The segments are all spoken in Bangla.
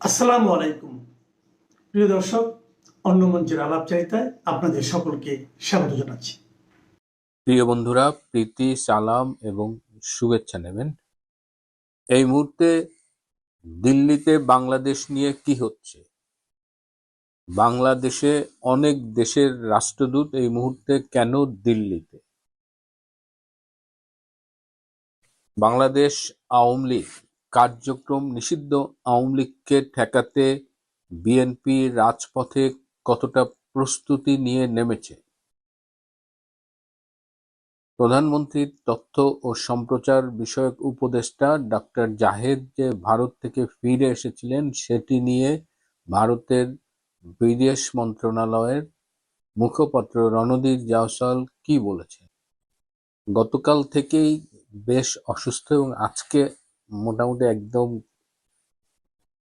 আসসালামু আলাইকুম প্রিয় দর্শক, অন্য মঞ্চের আলাপচারিতায় আপনাদের সকলকে স্বাগত জানাচ্ছি। প্রিয় বন্ধুরা, প্রীতি, সালাম এবং শুভেচ্ছা নেবেন। এই মুহূর্তে দিল্লিতে বাংলাদেশ নিয়ে কি হচ্ছে? বাংলাদেশে অনেক দেশের রাষ্ট্রদূত এই মুহূর্তে কেন দিল্লিতে? বাংলাদেশ আওয়ামী লীগ কার্যক্রম নিষিদ্ধ আওয়ামী লীগকে ঠেকাতে বিএনপি রাজপথে কতটা প্রস্তুতি নিয়ে নেমেছে? প্রধানমন্ত্রীর তথ্য ও সম্প্রচার বিষয়ক উপদেষ্টা ডক্টর জাহেদ যে ভারত থেকে ফিরে এসেছিলেন সেটি নিয়ে ভারতের বিদেশ মন্ত্রণালয়ের মুখপাত্র রণধীর জয়সওয়াল কি বলেছেন? গতকাল থেকেই বেশ অসুস্থ এবং আজকে মোটামুটি একদম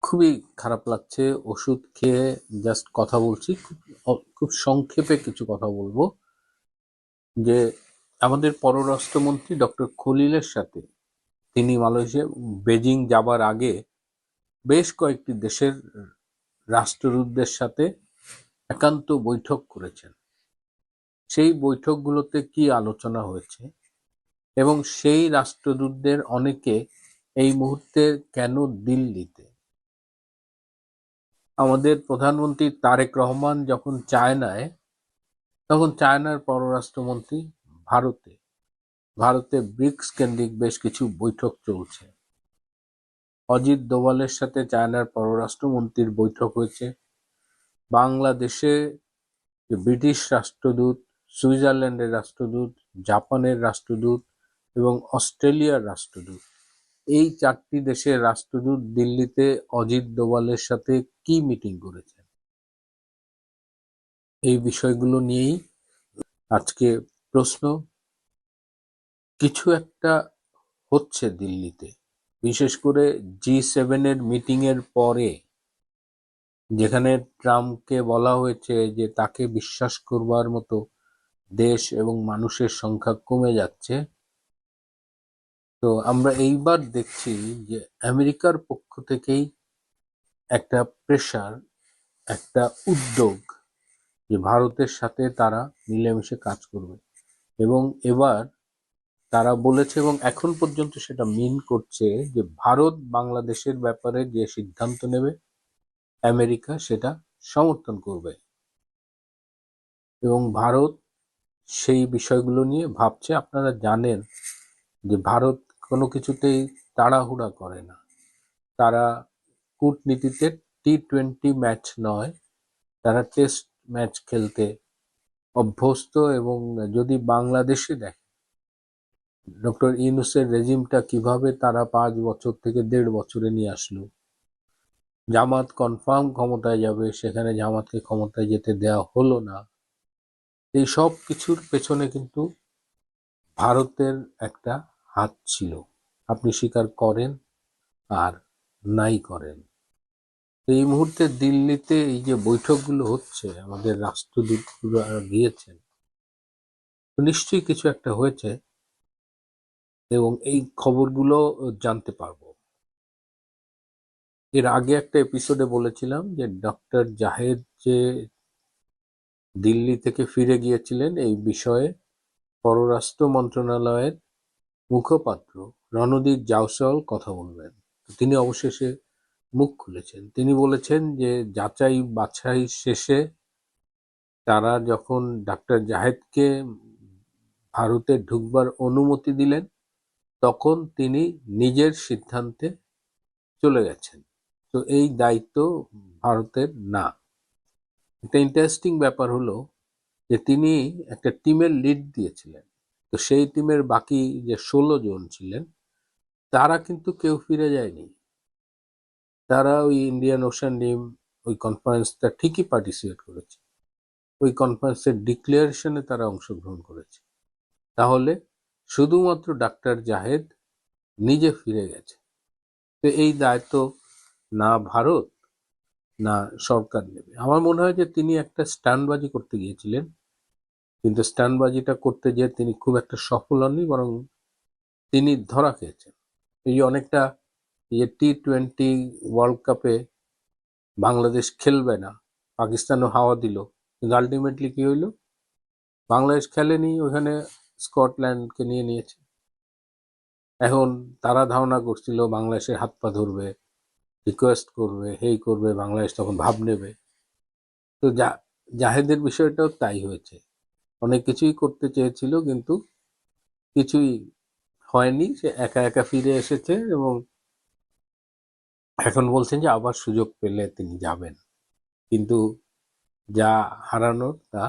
খুবই খারাপ লাগছে। ওষুধ খেয়ে জাস্ট কথা বলছি, খুব সংক্ষেপে কিছু কথা বলবো। যে আমাদের পররাষ্ট্রমন্ত্রী ডক্টর খলিলের সাথে তিনি মালয়েশিয়া বেজিং যাবার আগে বেশ কয়েকটি দেশের রাষ্ট্রদূতদের সাথে একান্ত বৈঠক করেছেন। সেই বৈঠকগুলোতে কি আলোচনা হয়েছে এবং সেই রাষ্ট্রদূতদের অনেকে এই মুহূর্তে কেন দিল্লিতে? আমাদের প্রধানমন্ত্রী তারেক রহমান যখন চায়নায়, তখন চায়নার পররাষ্ট্রমন্ত্রী ভারতে ব্রিক্স কেন্দ্রিক বেশ কিছু বৈঠক চলছে। অজিত দোভালের সাথে চায়নার পররাষ্ট্রমন্ত্রীর বৈঠক হয়েছে। বাংলাদেশে ব্রিটিশ রাষ্ট্রদূত, সুইজারল্যান্ডের রাষ্ট্রদূত, জাপানের রাষ্ট্রদূত এবং অস্ট্রেলিয়ার রাষ্ট্রদূত, এই 4টি দেশের রাষ্ট্রদূত দিল্লিতে অজিত দোভালের সাথে কি মিটিং করেছেন? এই বিষয়গুলো নিয়েই আজকে প্রশ্ন। কিছু একটা হচ্ছে দিল্লিতে, বিশেষ করে G7 মিটিং এর পরে, যেখানে ট্রাম্পকে বলা হয়েছে যে তাকে বিশ্বাস করবার মতো দেশ এবং মানুষের সংখ্যা কমে যাচ্ছে। তো আমরা এইবার দেখছি যে আমেরিকার পক্ষ থেকেই একটা প্রেশার, একটা উদ্যোগ যে ভারতের সাথে তারা মিলেমিশে কাজ করবে। এবং এবার তারা বলেছে এবং এখন পর্যন্ত সেটা মিন করছে যে ভারত বাংলাদেশের ব্যাপারে যে সিদ্ধান্ত নেবে আমেরিকা সেটা সমর্থন করবে এবং ভারত সেই বিষয়গুলো নিয়ে ভাবছে। আপনারা জানেন যে ভারত কোনো কিছুতেই তাড়াহুড়া করে না। তারা কূটনীতিতে T20 ম্যাচ নয়, তারা টেস্ট ম্যাচ খেলতে অভ্যস্ত। এবং যদি বাংলাদেশে দেখে ডক্টর ইউনূসের রেজিমটা কিভাবে তারা 5 বছর থেকে 1.5 বছরে নিয়ে আসলো, জামাত কনফার্ম ক্ষমতায় যাবে, সেখানে জামাতকে ক্ষমতায় যেতে দেওয়া হলো না। এই সব কিছুর পেছনে কিন্তু ভারতের একটা হাত ছিল, আপনি স্বীকার করেন আর নাই করেন। এই মুহূর্তে দিল্লিতে এই যে বৈঠকগুলো হচ্ছে, আমাদের রাষ্ট্রদূতগুলো গিয়েছেন, তো নিশ্চয়ই কিছু একটা হয়েছে এবং এই খবরগুলো জানতে পারবো। এর আগে একটা এপিসোডে বলেছিলাম যে ডক্টর জাহেদ যে দিল্লি থেকে ফিরে গিয়েছিলেন, এই বিষয়ে পররাষ্ট্র মন্ত্রণালয়ের মুখপাত্র রণধীর জয়সওয়াল কথা বলবেন। তিনি অবশেষে মুখ খুলেছেন। তিনি বলেছেন যে যাচাই বাছাই শেষে তারা যখন ডাক্তার জাহেদকে ভারতে ঢুকবার অনুমতি দিলেন, তখন তিনি নিজের সিদ্ধান্তে চলে গেছেন। তো এই দায়িত্ব ভারতের না। একটা ইন্টারেস্টিং ব্যাপার হলো যে তিনি একটা টিমের লিড দিয়েছিলেন। তো সেই টিমের বাকি যে 16 জন ছিলেন তারা কিন্তু কেউ ফিরে যায়নি। তারা ওই ইন্ডিয়ান ওশান ডিম ওই কনফারেন্সটা ঠিকই পার্টিসিপেট করেছে, ওই কনফারেন্সের ডিক্লারেশনে তারা অংশগ্রহণ করেছে। তাহলে শুধুমাত্র ডাক্তার জাহেদ নিজে ফিরে গেছে। তো এই দায়িত্ব না ভারত না সরকার নেবে। আমার মনে হয় যে তিনি একটা স্টান্টবাজি করতে গিয়েছিলেন, কিন্তু স্টান্টবাজিটা করতে গিয়ে তিনি খুব একটা সফল হননি, বরং তিনি ধরা খেয়েছেন। এই অনেকটা এই যে T20 ওয়ার্ল্ড কাপে বাংলাদেশ খেলবে না, পাকিস্তানও হাওয়া দিল, কিন্তু আলটিমেটলি কি হইলো? বাংলাদেশ খেলেনি, ওখানে স্কটল্যান্ডকে নিয়ে নিয়েছে। এখন তারা ধারণা করছিল বাংলাদেশের হাত পা ধরবে, রিকোয়েস্ট করবে, হেই করবে, বাংলাদেশ তখন ভাব নেবে। তো জাহেদের বিষয়টাও তাই হয়েছে, অনেক কিছুই করতে চেয়েছিল কিন্তু কিছুই হয়নি, সে একা একা ফিরে এসেছে এবং এখন বলছেন যে আবার সুযোগ পেলে তিনি যাবেন, কিন্তু যা হারানোর তা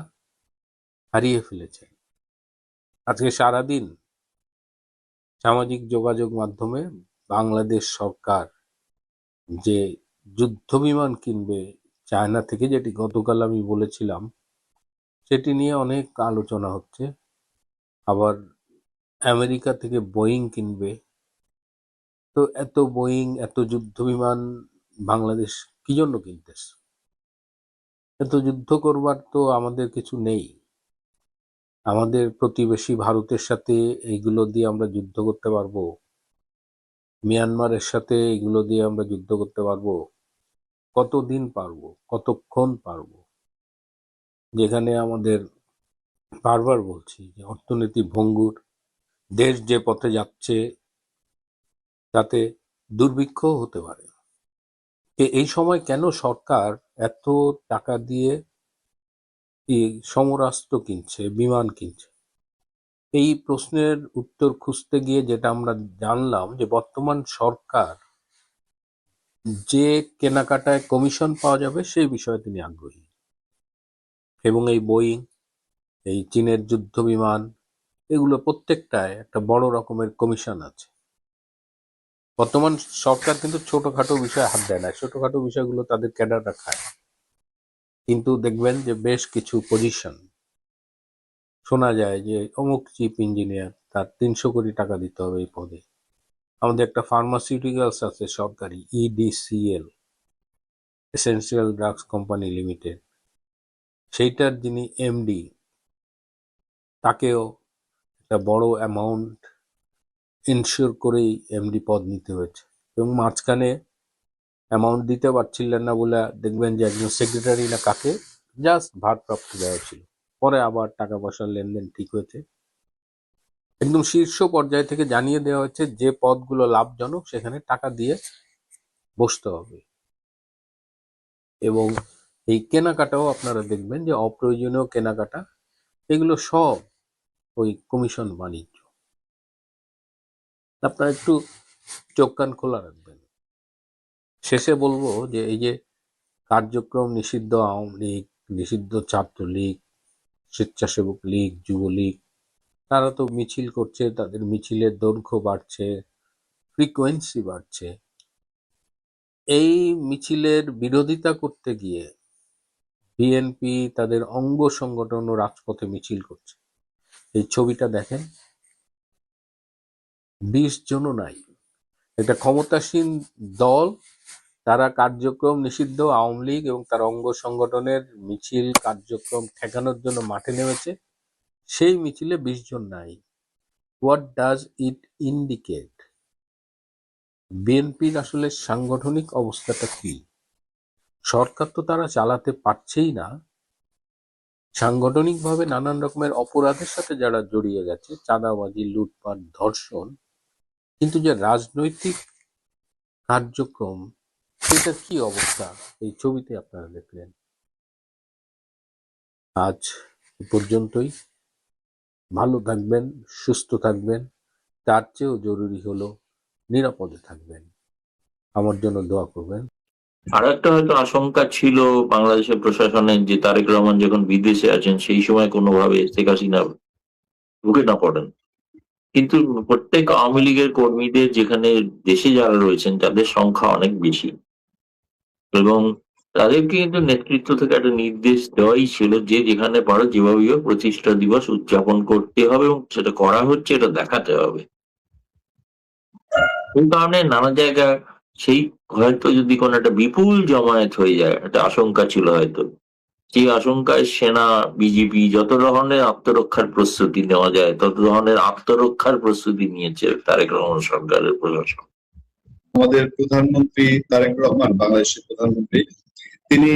হারিয়ে ফেলেছেন। আজকে সারাদিন সামাজিক যোগাযোগ মাধ্যমে বাংলাদেশ সরকার যে যুদ্ধ বিমান কিনবে চায়না থেকে, যেটি গতকাল আমি বলেছিলাম, সেটি নিয়ে অনেক আলোচনা হচ্ছে। আবার আমেরিকা থেকে বোয়িং কিনবে। তো এত বোয়িং, এত যুদ্ধ বিমান বাংলাদেশ কি জন্য কিনতেছে? এত যুদ্ধ করবার তো আমাদের কিছু নেই। আমাদের প্রতিবেশী ভারতের সাথে এইগুলো দিয়ে আমরা যুদ্ধ করতে পারবো? মিয়ানমারের সাথে এগুলো দিয়ে আমরা যুদ্ধ করতে পারবো? কতদিন পারবো? কতক্ষণ পারবো? যেখানে আমাদের, বারবার বলছি, যে অর্থনীতি ভঙ্গুর, দেশ যে পথে যাচ্ছে তাতে দুর্ভিক্ষও হতে পারে। এই সময় কেন সরকার এত টাকা দিয়ে এই সমরাস্ত্র কিনছে, বিমান কিনছে? এই প্রশ্নের উত্তর খুঁজতে গিয়ে যেটা আমরা জানলাম, যে বর্তমান সরকার যে কেনাকাটায় কমিশন পাওয়া যাবে সেই বিষয়ে তিনি আগ্রহী, এবং এই বোয়িং, এই চীনের যুদ্ধ বিমান, এগুলো প্রত্যেকটায় একটা বড় রকমের কমিশন আছে। বর্তমান সরকার কিন্তু ছোটখাটো বিষয়ে হাত দেয় না, ছোটখাটো বিষয়গুলো তাদের ক্যাডাররা খায়, কিন্তু দেখবেন যে বেশ কিছু পজিশন শোনা যায় যে অমুক চিফ ইঞ্জিনিয়ার, তার 300 কোটি টাকা দিতে হবে এই পদে। আমাদের একটা ফার্মাসিউটিক্যালস আছে সরকারি, EDCL, essential drugs company limited, সেইটার যিনি এমডি, তাকেও একটা বড় অ্যামাউন্ট ইনশিওর করেই এমডি পদ নিতে হয়েছে, এবং মাঝখানে অ্যামাউন্ট দিতে পারছিলেন না বলে দেখবেন যে একজন সেক্রেটারি না কাকে জাস্ট ভারপ্রাপ্ত দেওয়া ছিল, পরে আবার টাকা পয়সার লেনদেন ঠিক হয়েছে। একদম শীর্ষ পর্যায় থেকে জানিয়ে দেওয়া হয়েছে যে পদগুলো লাভজনক সেখানে টাকা দিয়ে বসতে হবে। এবং এই কেনাকাটাও আপনারা দেখবেন যে অপ্রয়োজনীয় কেনাকাটা, এগুলো সব ওই কমিশন বাণিজ্য। আপনারা একটু চোখ কান খোলা রাখবেন। শেষে বলবো যে এই যে কার্যক্রম নিষিদ্ধ আওয়ামী লীগ, নিষিদ্ধ ছাত্রলীগ, স্বেচ্ছাসেবক লীগ, যুবলীগ, তারা তো মিছিল করছে, তাদের মিছিলের দৈর্ঘ্য বাড়ছে, ফ্রিকোয়েন্সি বাড়ছে। এই মিছিলের বিরোধিতা করতে গিয়ে বিএনপি তাদের অঙ্গ সংগঠন ও রাজপথে মিছিল করছে। এই ছবিটা দেখেন, 20 জনও নাই। একটা ক্ষমতাসীন দল, তারা কার্যক্রম নিষিদ্ধ আওয়ামী লীগ এবং তার অঙ্গ সংগঠনের মিছিল কার্যক্রম ঠেকানোর জন্য মাঠে নেমেছে, সেই মিছিলে 20 জন নাই। What does it indicate? বিএনপির আসলে সাংগঠনিক অবস্থাটা কি? সরকার তো তারা চালাতে পারছেই না, সাংগঠনিকভাবে নানান রকমের অপরাধের সাথে যারা জড়িয়ে গেছে, চাঁদাবাজি, লুটপাট, ধর্ষণ, কিন্তু যে রাজনৈতিক কার্যক্রম, সেটার কি অবস্থা এই ছবিতে আপনারা দেখলেন। আজ এ পর্যন্তই। ভালো থাকবেন, সুস্থ থাকবেন, তার চেয়েও জরুরি হলো নিরাপদে থাকবেন। আমার জন্য দোয়া করবেন। আর একটা হয়তো আশঙ্কা ছিল বাংলাদেশের প্রশাসনের, যে তারেক রহমান যখন বিদেশে আছেন সেই সময় কোনোভাবে শেখ হাসিনা ঢুকে না পড়েন। কিন্তু প্রত্যেক আওয়ামী লীগের কর্মীদের যেখানে দেশে যারা রয়েছেন তাদের সংখ্যা অনেক বেশি, এবং তাদেরকে কিন্তু নেতৃত্ব থেকে একটা নির্দেশ দেওয়াই ছিল যে যেখানে পারো যেভাবে হোক প্রতিষ্ঠা দিবস উদযাপন করতে হবে, এবং সেটা করা হচ্ছে, এটা দেখাতে হবে। এই কারণে নানা জায়গায় সেই হয়তো যদি কোনো একটা বিপুল জমায়েত হয়ে যায়, একটা আশঙ্কা ছিল হয়তো, সেই আশঙ্কায় সেনা, বিজিবি যত ধরনের আত্মরক্ষার প্রস্তুতি নেওয়া যায় তত ধরনের আত্মরক্ষার প্রস্তুতি নিয়েছে তারেক রহমান সরকারের প্রশাসন। আমাদের প্রধানমন্ত্রী তারেক রহমান, বাংলাদেশের প্রধানমন্ত্রী, তিনি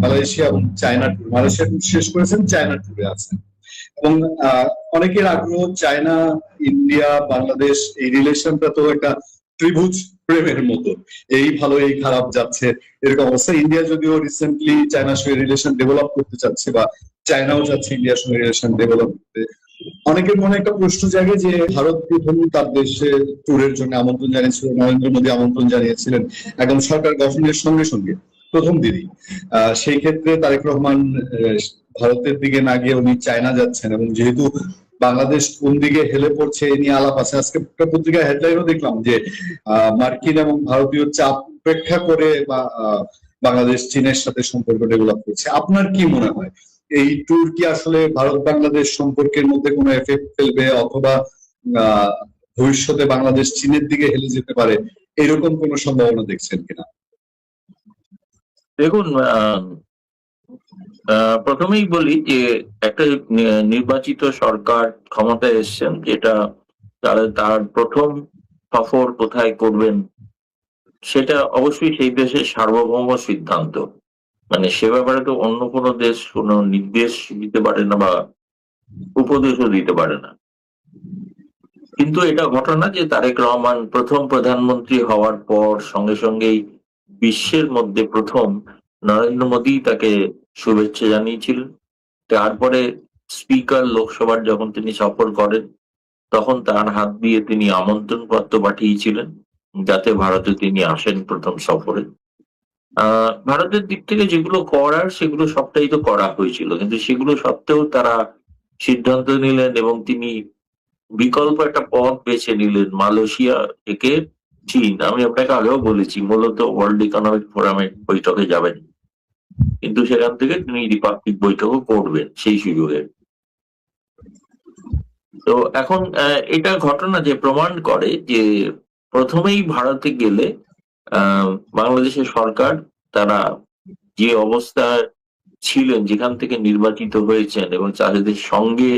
মালয়েশিয়া এবং চায়না ট্যুর, মালয়েশিয়া ট্যুর শেষ করেছেন, চায়না ট্যুরে আছেন। এবং অনেকের আগ্রহ চায়না ইন্ডিয়া বাংলাদেশ এই রিলেশনটা তো একটা ত্রিভুজ প্রেমের মতো, এই ভালো এই খারাপ যাচ্ছে এরকম অবস্থা। ইন্ডিয়া যদিও রিসেন্টলি চায়নার সঙ্গে রিলেশন ডেভেলপ করতে চাচ্ছে, বা চায়নাও চাচ্ছে ইন্ডিয়ার সঙ্গে রিলেশন ডেভেলপ করতে। অনেকের মনে একটা প্রশ্ন জাগে যে ভারত প্রথম তার দেশে ট্যুরের জন্য আমন্ত্রণ জানিয়েছিল, নরেন্দ্র মোদী আমন্ত্রণ জানিয়েছিলেন একদম সরকার গঠনের সঙ্গে সঙ্গে প্রথম দিনই। সেই ক্ষেত্রে তারেক রহমান ভারতের দিকে না গিয়ে উনি চায়না যাচ্ছেন, এবং যেহেতু বাংলাদেশ কোন দিকে হেলে পড়ছে এ নিয়ে আলাপ আছে। আজকে পত্রিকার হেডলাইনও দেখলাম যে মার্কিন এবং ভারতীয় চাপ উপেক্ষা করে বাংলাদেশ চীনের সাথে সম্পর্ক ডেভেলপ করছে। আপনার কি মনে হয় এই ট্যুর কি আসলে ভারত বাংলাদেশ সম্পর্কের মধ্যে কোনো এফেক্ট ফেলবে, অথবা ভবিষ্যতে বাংলাদেশ চীনের দিকে হেলে যেতে পারে, এরকম কোনো সম্ভাবনা দেখছেন কিনা? দেখুন, প্রথমেই বলি যে একটা নির্বাচিত সরকার ক্ষমতায় এসছেন, যেটা তার প্রথম সফর কোথায় করবেন সেটা অবশ্যই সেই দেশের সার্বভৌম সিদ্ধান্ত। মানে সে ব্যাপারে তো অন্য কোনো দেশ কোনো নির্দেশ দিতে পারে না বা উপদেশও দিতে পারে না। কিন্তু এটা ঘটনা যে তারেক রহমান প্রথম প্রধানমন্ত্রী হওয়ার পর সঙ্গে সঙ্গেই বিশ্বের মধ্যে প্রথম নরেন্দ্র মোদী তাকে শুভেচ্ছা জানিয়েছিলেন। তারপরে স্পিকার লোকসভার যখন তিনি সফর করেন তখন তার হাত দিয়ে তিনি আমন্ত্রণ পত্র পাঠিয়েছিলেন যাতে ভারতে তিনি আসেন প্রথম সফরে। ভারতের দিক থেকে যেগুলো করার সেগুলো সবটাই তো করা হয়েছিল, কিন্তু সেগুলো সত্ত্বেও তারা সিদ্ধান্ত নিলেন এবং তিনি বিকল্প একটা পথ বেছে নিলেন, মালয়েশিয়া থেকে চীন। আমি আপনাকে আগেও বলেছি মূলত ওয়ার্ল্ড ইকোনমিক ফোরামের বৈঠকে যাবেন, কিন্তু সেখান থেকে তিনি দ্বিপাক্ষিক বৈঠকও করবেন সেই সুযোগে। তো এখন এটা ঘটনা যে প্রমাণ করে যে প্রথমেই ভারতে গেলে বাংলাদেশের সরকার তারা যে অবস্থায় ছিলেন, যেখান থেকে নির্বাচিত হয়েছেন এবং তাদের সঙ্গে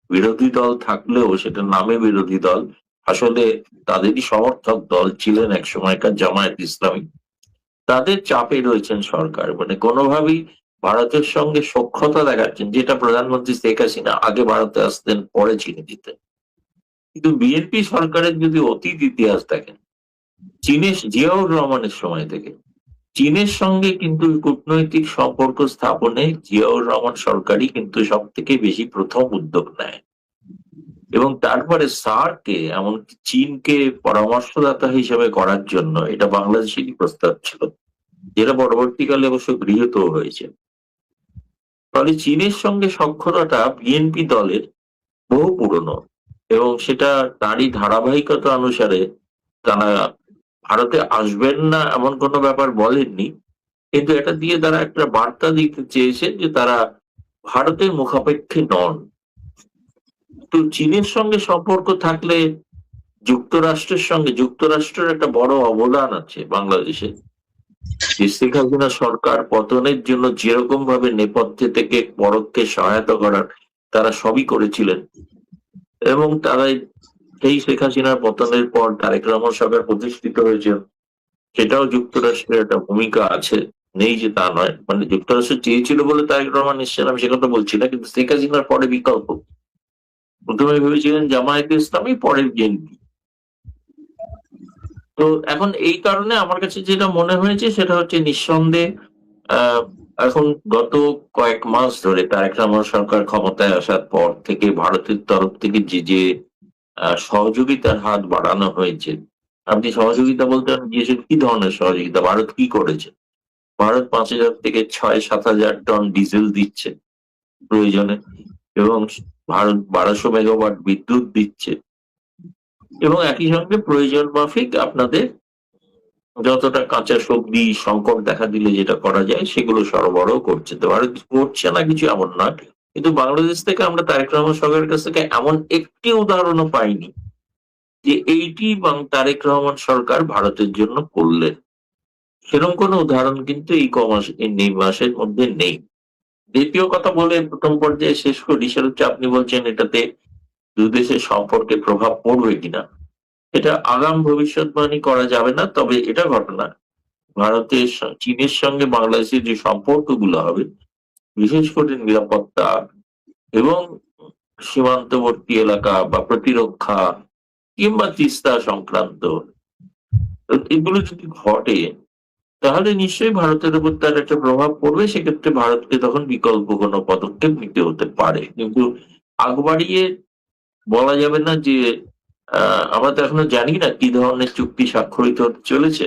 বিরোধী দল থাকলেও সেটা নামে বিরোধী দল, আসলে তাদেরই সমর্থক দল ছিলেন এক সময়কার জামায়াত ইসলামী, তাদের চাপে রয়েছেন সরকার। মানে কোনোভাবেই ভারতের সঙ্গে সখ্যতা দেখাচ্ছেন, যেটা প্রধানমন্ত্রী শেখ হাসিনা আগে ভারতে আসতেন পরে চিনি দিতেন। কিন্তু বিএনপি সরকারের যদি অতীত ইতিহাস দেখেন, জিয়াউর রহমানের সময় থেকে চীনের সঙ্গে কিন্তু কূটনৈতিক সম্পর্ক স্থাপনে জিয়াউর রহমান সরকারই কিন্তু সব থেকে বেশি প্রথম উদ্যোগ নেয়, এবং তারপরে সার্ককে এমনকি চীনকে পরামর্শদাতা হিসেবে করার জন্য এটা বাংলাদেশেরই প্রস্তাব ছিল, যেটা পরবর্তীকালে অবশ্য গৃহীত হয়েছে। ফলে চীনের সঙ্গে সখ্যতাটা বিএনপি দলের বহু পুরনো, এবং সেটা তারই ধারাবাহিকতা অনুসারে তারা ভারতে আসবেন না এমন কোনো ব্যাপার বলেননি, কিন্তু এটা দিয়ে তারা একটা বার্তা দিতে চেয়েছেন যে তারা ভারতের মুখাপেক্ষী নন। তো চীনের সঙ্গে সম্পর্ক থাকলে যুক্তরাষ্ট্রের একটা বড় অবদান আছে বাংলাদেশে। শেখ হাসিনা সরকার পতনের জন্য যেরকম ভাবে নেপথ্যে থেকে পরোক্ষে সহায়তা করার তারা সবই করেছিলেন, এবং তারা সেই শেখ হাসিনার পতনের পর তারেক রহমান সরকার প্রতিষ্ঠিত হয়েছে, সেটাও যুক্তরাষ্ট্রের একটা ভূমিকা আছে, নেই যে তা নয়। মানে যুক্তরাষ্ট্র চেয়েছিল বলে তারেক রহমান এসছেন, আমি সে কথা বলছি না, কিন্তু শেখ হাসিনার পরে বিকল্প প্রথমে ভেবেছিলেন জামায়াতে ইসলামী, পরে বিএনপি। তো এখন এই কারণে আমার কাছে যেটা মনে হয়েছে সেটা হচ্ছে নিঃসন্দেহে এখন গত কয়েক মাস ধরে তারেক রহমান সরকার ক্ষমতায় আসার পর থেকে ভারতের তরফ থেকে যে সহযোগিতার হাত বাড়ানো হয়েছে। আপনি সহযোগিতা বলতে গিয়েছেন কি ধরনের সহযোগিতা? ভারত কি করেছে? ভারত 5,000 থেকে 6-7,000 টন ডিজেল দিচ্ছে প্রয়োজনে, এবং ভারত 1200 মেগাওয়াট বিদ্যুৎ দিচ্ছে, এবং একই সঙ্গে প্রয়োজন মাফিক আপনাদের যতটা কাঁচা সবজি সংকট দেখা দিলে যেটা করা যায় সেগুলো সরবরাহ করছে। তো ভারত করছে না কিছু এমন না, কিন্তু বাংলাদেশ থেকে আমরা তারেক রহমান সরকারের কাছ থেকে এমন একটি উদাহরণও পাইনি যে এইটি তারেক রহমান সরকার ভারতের জন্য করলেন। সেরকম কোনো উদাহরণ কিন্তু এই মাসের মধ্যে নেই। দ্বিতীয় কথা বলে প্রথম পর্যায়ে শেষ করি, সেটা হচ্ছে আপনি বলছেন এটাতে দুদেশের সম্পর্কে প্রভাব পড়বে কিনা। এটা আগাম ভবিষ্যৎবাণী করা যাবে না, তবে এটা ঘটনা চীনের সঙ্গে বাংলাদেশের যে সম্পর্কগুলো হবে, বিশেষ করে নিরাপত্তা এবং সীমান্তবর্তী এলাকা বা প্রতিরক্ষা কিংবা তিস্তা সংক্রান্ত, এগুলো যদি ঘটে তাহলে নিশ্চয়ই ভারতের উপর তার একটা প্রভাব পড়বে। সেক্ষেত্রে ভারতকে তখন বিকল্প কোনো পদক্ষেপ নিতে হতে পারে, কিন্তু আগ বাড়িয়ে বলা যাবে না যে আমরা তো এখনো জানি না কি ধরনের চুক্তি স্বাক্ষরিত হতে চলেছে,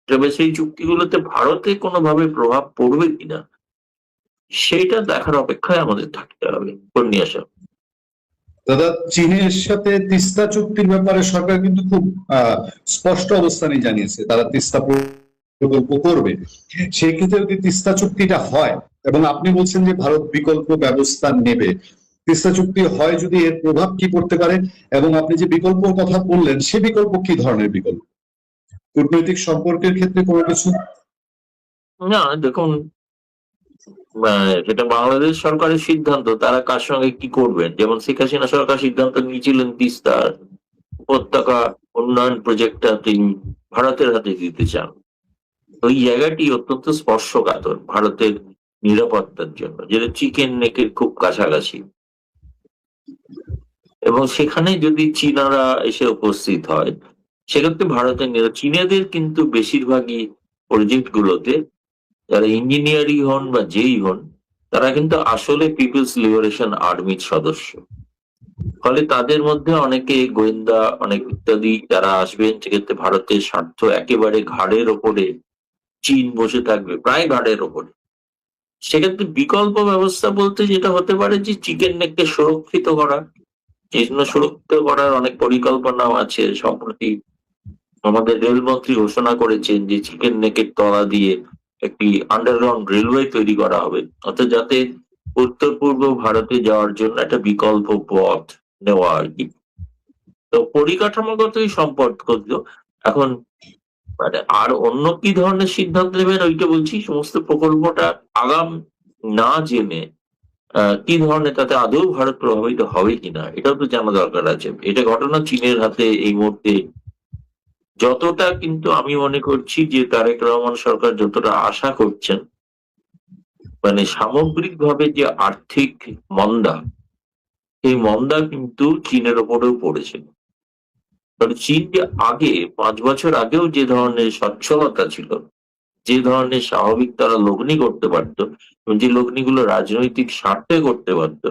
তবে সেই চুক্তিগুলোতে ভারতে কোনোভাবে প্রভাব পড়বে কিনা সেটা দেখার অপেক্ষায় আমাদের থাকতে হবে। পূর্ণিয়া সাহেব। দাদা, চীনের সাথে তিস্তা চুক্তির ব্যাপারে সরকার কিন্তু খুব স্পষ্ট অবস্থানই জানিয়েছে, তারা তিস্তা প্রকল্প করবে। সেই ক্ষেত্রে যদি তিস্তা চুক্তিটা হয় এবং আপনি বলছেন যে ভারত বিকল্প ব্যবস্থা নেবে, তিস্তা চুক্তি হয় যদি এর প্রভাব কি পড়তে পারে, এবং আপনি যে বিকল্প কথা বললেন সে বিকল্প কি ধরনের বিকল্প? কূটনৈতিক সম্পর্কের ক্ষেত্রে কোনো কিছু? না দেখুন, সেটা বাংলাদেশ সরকারের সিদ্ধান্ত, তারা কার সঙ্গে কি করবেন। যেমন শেখ হাসিনা সরকার সিদ্ধান্ত নিয়েছিলেন তিস্তার উপত্যকা উন্নয়ন প্রজেক্টটা তিনি ভারতের হাতে দিতে চান। ওই জায়গাটি অত্যন্ত স্পর্শকাতর ভারতের নিরাপত্তার জন্য, যেটা চিকেন নেকের খুব কাছাকাছি, এবং সেখানে যদি চীনারা এসে উপস্থিত হয় সেক্ষেত্রে চীনেদের কিন্তু বেশিরভাগই প্রজেক্ট গুলোতে যারা ইঞ্জিনিয়ারই হন বা যেই হন, তারা কিন্তু আসলে পিপলস লিবারেশন আর্মির সদস্য। ফলে তাদের মধ্যে অনেকে গোয়েন্দা অনেক ইত্যাদি যারা আসবেন, সেক্ষেত্রে ভারতের স্বার্থ একেবারে ঘাড়ের ওপরে চীন বসে থাকবে, প্রায় ঘাড়ের ওপরে। সেক্ষেত্রে বিকল্প ব্যবস্থা বলতে যেটা হতে পারে যে চিকেন নেককে সুরক্ষিত করা, এই জন্য সুরক্ষিত করার অনেক পরিকল্পনাও আছে। সম্প্রতি আমাদের রেলমন্ত্রী ঘোষণা করেছেন যে চিকেন নেকের তলা দিয়ে একটি আন্ডারগ্রাউন্ড রেলওয়ে তৈরি করা হবে, অর্থাৎ যাতে উত্তর পূর্ব ভারতে যাওয়ার জন্য একটা বিকল্প পথ নেওয়া আর কি। তো পরিকাঠামোগতই সম্পর্ক এখন, মানে আর অন্য কি ধরনের সিদ্ধান্ত নেবেন ওইটা বলছি, সমস্ত প্রকল্পটা আগাম না জেনে কি ধরনের তাতে আদৌ ভারত প্রভাবিত হবে কিনা এটাও তো জানা দরকার আছে। এটা ঘটনা চীনের হাতে এই মুহূর্তে যতটা, কিন্তু আমি মনে করছি যে তারেক রহমান সরকার যতটা আশা করছেন, মানে সামগ্রিকভাবে যে আর্থিক মন্দা, এই মন্দা কিন্তু চীনের ওপরেও পড়েছে। কারণ চীন যে আগে 5 বছর আগেও যে ধরনের সচ্ছলতা ছিল, যে ধরনের স্বাভাবিক তারা লগ্নি করতে পারতো, যে লগ্নিগুলো রাজনৈতিক স্বার্থে করতে পারত,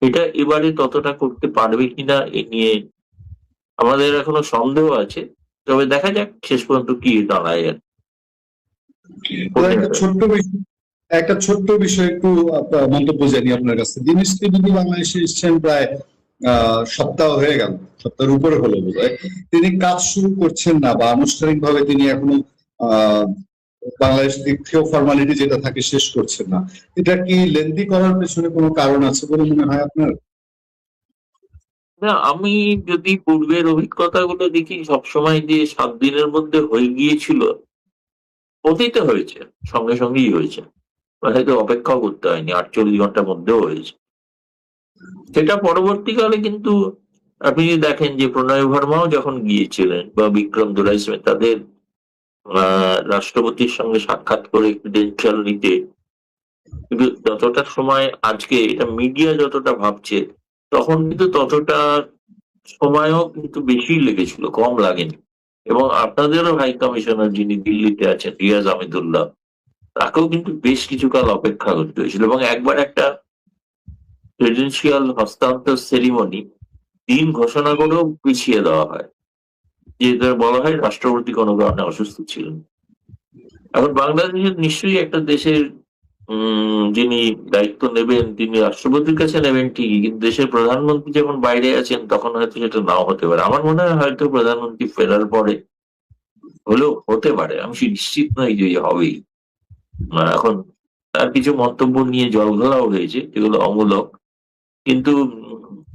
এটা এবারে ততটা করতে পারবে কিনা এ নিয়ে আমাদের এখনো সন্দেহ আছে। তবে দেখা যাক শেষ পর্যন্ত কি দাঁড়ায়। একটা ছোট্ট বিষয় একটু মন্তব্য জানি আপনার কাছে। দিনেশ ত্রিবেদী বাংলাদেশে এসেছেন প্রায় সপ্তাহ হয়ে গেল, সপ্তাহের উপরে হলো বোধহয়। তিনি কাজ শুরু করছেন না বা আনুষ্ঠানিকভাবে তিনি এখনো বাংলাদেশ দ্বিতীয় ফর্মালিটি যেটা থাকে শেষ করছেন না। এটা কি লেন্দি করার পেছনে কোনো কারণ আছে বলে মনে হয় আপনার? না, আমি যদি পূর্বের অভিজ্ঞতাগুলো দেখি, সবসময় যে 7 দিনের মধ্যে হয়ে গিয়েছিল, অতীতে হয়েছে, সঙ্গে সঙ্গেই হয়েছে, হয়তো অপেক্ষাও করতে হয়নি, 48 ঘন্টার মধ্যেও হয়েছে। সেটা পরবর্তীকালে কিন্তু আপনি দেখেন যে প্রণয় ভার্মাও যখন গিয়েছিলেন বা বিক্রম দোরাইসমে, তাদের রাষ্ট্রপতির সঙ্গে সাক্ষাৎ করে ক্রিডেনশিয়াল নিতে, কিন্তু যতটা সময় আজকে এটা মিডিয়া যতটা ভাবছে, তখন কিন্তু ততটা সময়ও কিন্তু বেশি লেগেছিল, কম লাগেনি। এবং আপনাদেরও হাই কমিশনার যিনি দিল্লিতে আছেন, রিয়াজ আহমেদুল্লাহ, তাকেও কিন্তু বেশ কিছুকাল অপেক্ষা করতে হয়েছিল। এবং একবার একটা ক্রিডেনশিয়াল হস্তান্তর সেরিমনি দিন ঘোষণা করেও পিছিয়ে দেওয়া হয়, যেটা বলা হয় রাষ্ট্রপতি কোনো কারণে অসুস্থ ছিলেন। এখন বাংলাদেশের নিশ্চয়ই একটা দেশের যিনি দায়িত্ব নেবেন তিনি রাষ্ট্রপতির কাছে নেবেন ঠিকই, কিন্তু দেশের প্রধানমন্ত্রী যখন বাইরে আছেন তখন হয়তো সেটা নাও হতে পারে। আমার মনে হয় হয়তো প্রধানমন্ত্রী ফেরার পরে হলেও হতে পারে, আমি নিশ্চিত নই যে হবেই। এখন তার কিছু মন্তব্য নিয়ে জলঘোলাও হয়েছে, যেগুলো অমূলক, কিন্তু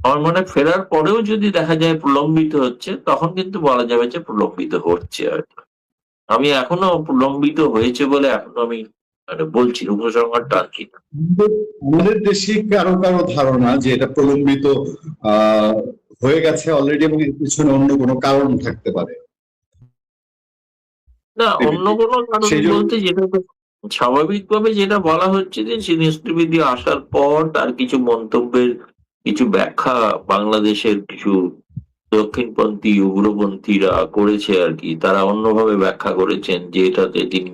আমার মনে হয় ফেরার পরেও যদি দেখা যায় প্রলম্বিত হচ্ছে, তখন কিন্তু বলা যাবে যে প্রলম্বিত হচ্ছে। হয়তো আমি এখনো প্রলম্বিত হয়েছে বলে এখনো আমি বলছি, উপসংহার টানছি না। আমাদের দেশে কারো কারো ধারণা যে এটা প্রলম্বিত হয়ে গেছে অলরেডি এবং এর পিছনে অন্য কোনো কারণ থাকতে পারে। না, অন্য কোনো কারণ সেই জন্য বলতে যেটা তো স্বাভাবিকভাবে যেটা বলা হচ্ছে যে নেতৃবৃন্দ আসার পর তার কিছু মন্তব্যের কিছু ব্যাখ্যা বাংলাদেশের কিছু দক্ষিণপন্থী উগ্রপন্থীরা করেছে আর কি। তারা অন্যভাবে ব্যাখ্যা করেছেন যে এটাতে তিনি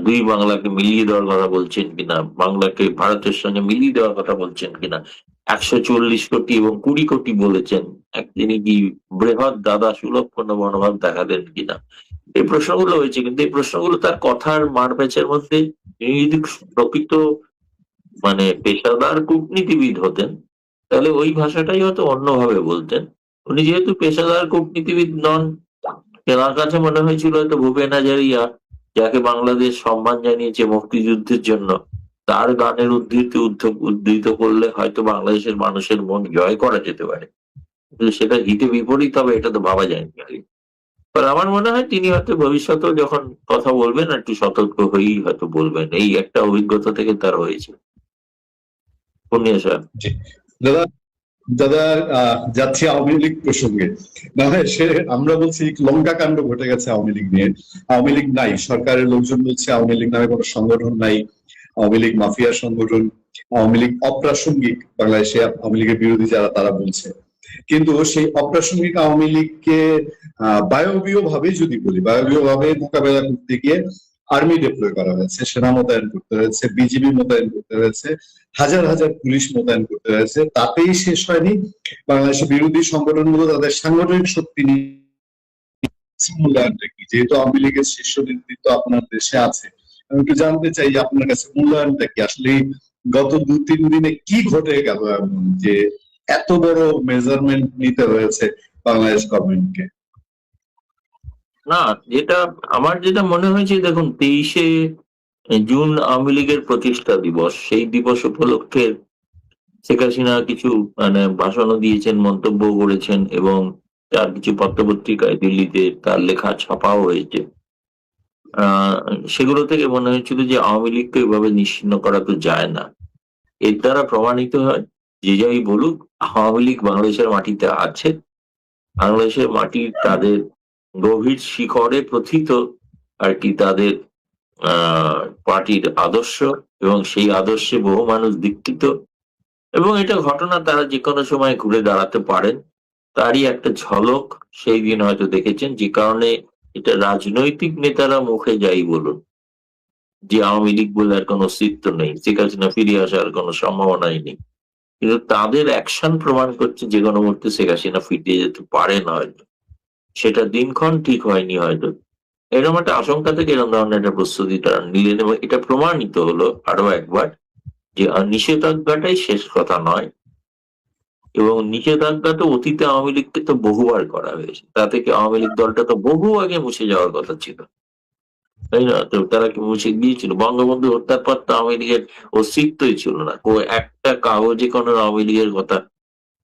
দুই বাংলাকে মিলিয়ে দেওয়ার কথা বলছেন কিনা, বাংলাকে ভারতের সঙ্গে মিলিয়ে দেওয়ার কথা বলছেন কিনা, 140 কোটি এবং 20 কোটি বলেছেন, তিনি কি বৃহৎ দাদা সুলভ কোনো মনোভাব দেখালেন কিনা, এই প্রশ্নগুলো হয়েছে। কিন্তু এই প্রশ্নগুলো তার কথার মারপ্যাচের মধ্যে, তিনি যদি প্রকৃত মানে পেশাদার কূটনীতিবিদ হতেন তাহলে ওই ভাষাটাই হয়তো অন্যভাবে বলতেন। উনি যেহেতু পেশাদার কূটনীতিবিদ নন, তেনার কাছে মনে হয়েছিল হয়তো ভূপেন হাজারিয়া, যাকে বাংলাদেশ সম্মান জানিয়েছে মুক্তিযুদ্ধের জন্য, তার গানের উদ্ধৃত করলে হয়তো বাংলাদেশের মানুষের মন জয় করা যেতে পারে। কিন্তু সেটা হিতে বিপরীত হবে এটা তো ভাবা যায়নি আগে। আর আমার মনে হয় তিনি হয়তো ভবিষ্যতেও যখন কথা বলবেন একটু সতর্ক হয়েই হয়তো বলবেন, এই একটা অভিজ্ঞতা থেকে তার হয়েছে। পূর্ণিয়া সাহেব। দাদা দাদা যাচ্ছি আওয়ামী লীগ প্রসঙ্গে। বাংলাদেশে আমরা বলছি লঙ্কা কাণ্ড ঘটে গেছে আওয়ামী লীগ নিয়ে। আওয়ামী লীগ নাই, সরকারের লোকজন বলছে আওয়ামী লীগ নামে কোনো সংগঠন নাই, আওয়ামী লীগ মাফিয়া সংগঠন, আওয়ামী লীগ অপ্রাসঙ্গিক। বাংলাদেশে আওয়ামী লীগের বিরোধী যারা তারা বলছে, কিন্তু সেই অপ্রাসঙ্গিক আওয়ামী লীগকে বায়বীয় ভাবে যদি বলি, বায়বীয় ভাবে মোকাবেলা করতে গিয়ে আর্মি ডিপ্লয় করা হয়েছে, সেনা মোতায়েন করতে হয়েছে, বিজিবি মোতায়েন করতে হয়েছে, হাজার হাজার পুলিশ মোতায়েন করতে হয়েছে। তাতেই শেষ হয়নি। বাংলাদেশের বিরোধী সংগঠনগুলো তাদের সাংগঠনিক শক্তি নিয়ে মূল্যায়নটা কি, যেহেতু আওয়ামী লীগের শীর্ষ নেতৃত্ব আপনার দেশে আছে, আমি একটু জানতে চাই যে আপনার কাছে মূল্যায়নটা কি আসলে গত 2-3 দিনে কি ঘটে গেল এমন যে এত বড় মেজারমেন্ট নিতে হয়েছে বাংলাদেশ গভর্নমেন্টকে? না, আমার যেটা মনে হয়েছে, দেখুন 23শে জুন আওয়ামী লীগের প্রতিষ্ঠা দিবস, সেই দিবস উপলক্ষে শেখ হাসিনা কিছু ভাষণও দিয়েছেন, মন্তব্য করেছেন, এবং তার কিছু পত্রপত্রিকায় দিল্লিতে তার লেখা ছাপাও হয়েছে। সেগুলো থেকে মনে হয়েছিল যে আওয়ামী লীগকে এভাবে নিশ্চিহ্ন করা তো যায় না। এর দ্বারা প্রমাণিত হয়, যে যাই বলুক, আওয়ামী লীগ বাংলাদেশের মাটিতে আছে। বাংলাদেশের মাটি তাদের গভীর শিকড়ে প্রথিত আর কি, তাদের পার্টির আদর্শ, এবং সেই আদর্শে বহু মানুষ দীক্ষিত, এবং এটা ঘটনা তারা যে কোনো সময় ঘুরে দাঁড়াতে পারেন, তারই একটা ঝলক সেই দিন হয়তো দেখেছেন। যে কারণে এটা রাজনৈতিক নেতারা মুখে যাই বলুন যে আওয়ামী লীগ বলে আর কোনো অস্তিত্ব নেই, শেখ হাসিনা ফিরে আসার কোনো সম্ভাবনাই নেই, কিন্তু তাদের অ্যাকশন প্রমাণ করছে যে কোনো মুহূর্তে শেখ হাসিনা ফিরে যেতে পারেন হয়তো। সেটা দিনক্ষণ ঠিক হয়নি হয়তো, এরকম একটা আশঙ্কা থেকে এরকম ধরনের একটা প্রস্তুতি তারা নিলেন, এবং এটা প্রমাণিত হলো আরো একবার যে নিষেধাজ্ঞাটাই শেষ কথা নয়। এবং নিষেধাজ্ঞা তো অতীতে আওয়ামী লীগকে তো বহুবার করা হয়েছে, তা থেকে আওয়ামী লীগ দলটা তো বহু আগে মুছে যাওয়ার কথা ছিল, তাই না? তো তারা কি মুছে গিয়েছিল? বঙ্গবন্ধু হত্যার পর তো আওয়ামী লীগের অস্তিত্বই ছিল না, একটা কাগজে কোনো আওয়ামী লীগের কথা,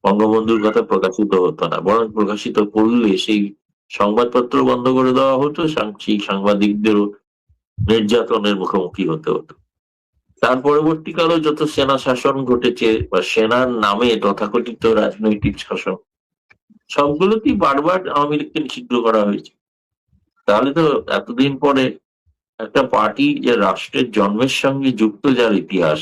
বঙ্গবন্ধুর কথা প্রকাশিত হতো না, বরং প্রকাশিত করলে সেই সংবাদপত্র বন্ধ করে দেওয়া হতো, সেই সাংবাদিকদেরও নির্যাতনের মুখোমুখি হতে হতো। তার পরবর্তীকালেও যত সেনা শাসন ঘটেছে বা সেনার নামে তথাকথিত রাজনৈতিক শাসন, সবগুলোতেই বারবার আওয়ামী লীগকে নিষিদ্ধ করা হয়েছে। তাহলে তো এতদিন পরে একটা পার্টি যে রাষ্ট্রের জন্মের সঙ্গে যুক্ত, যার ইতিহাস,